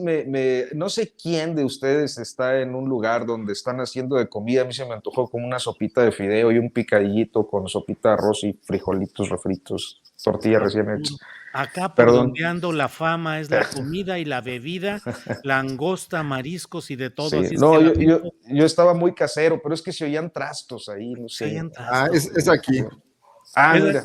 no sé quién de ustedes está en un lugar donde están haciendo de comida. A mí se me antojó como una sopita de fideo y un picadillito con sopita de arroz y frijolitos refritos, tortillas recién hechas. Acá por donde ando la fama es la comida y la bebida, langosta, mariscos y de todo. Sí. Así No, es que yo estaba muy casero, pero es que se oían trastos ahí, no sé. Es aquí. Mira.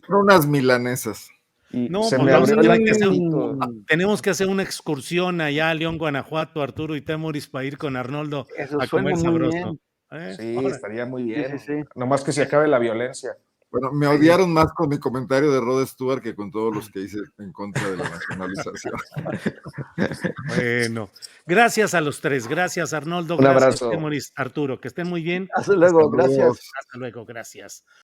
Fueron unas milanesas. Y no, se pues me abrió el tenemos que hacer una excursión allá a León, Guanajuato, Arturo y Temoris, para ir con Arnoldo a comer sabroso. Sí, estaría muy bien. Sí. Nomás que se acabe la violencia. Bueno, me odiaron más con mi comentario de Rod Stewart que con todos los que hice en contra de la nacionalización. Bueno, gracias a los tres. Gracias, Arnoldo. Un abrazo. Gracias, Temoris, Arturo. Que estén muy bien. Hasta luego, gracias. Hasta luego, gracias.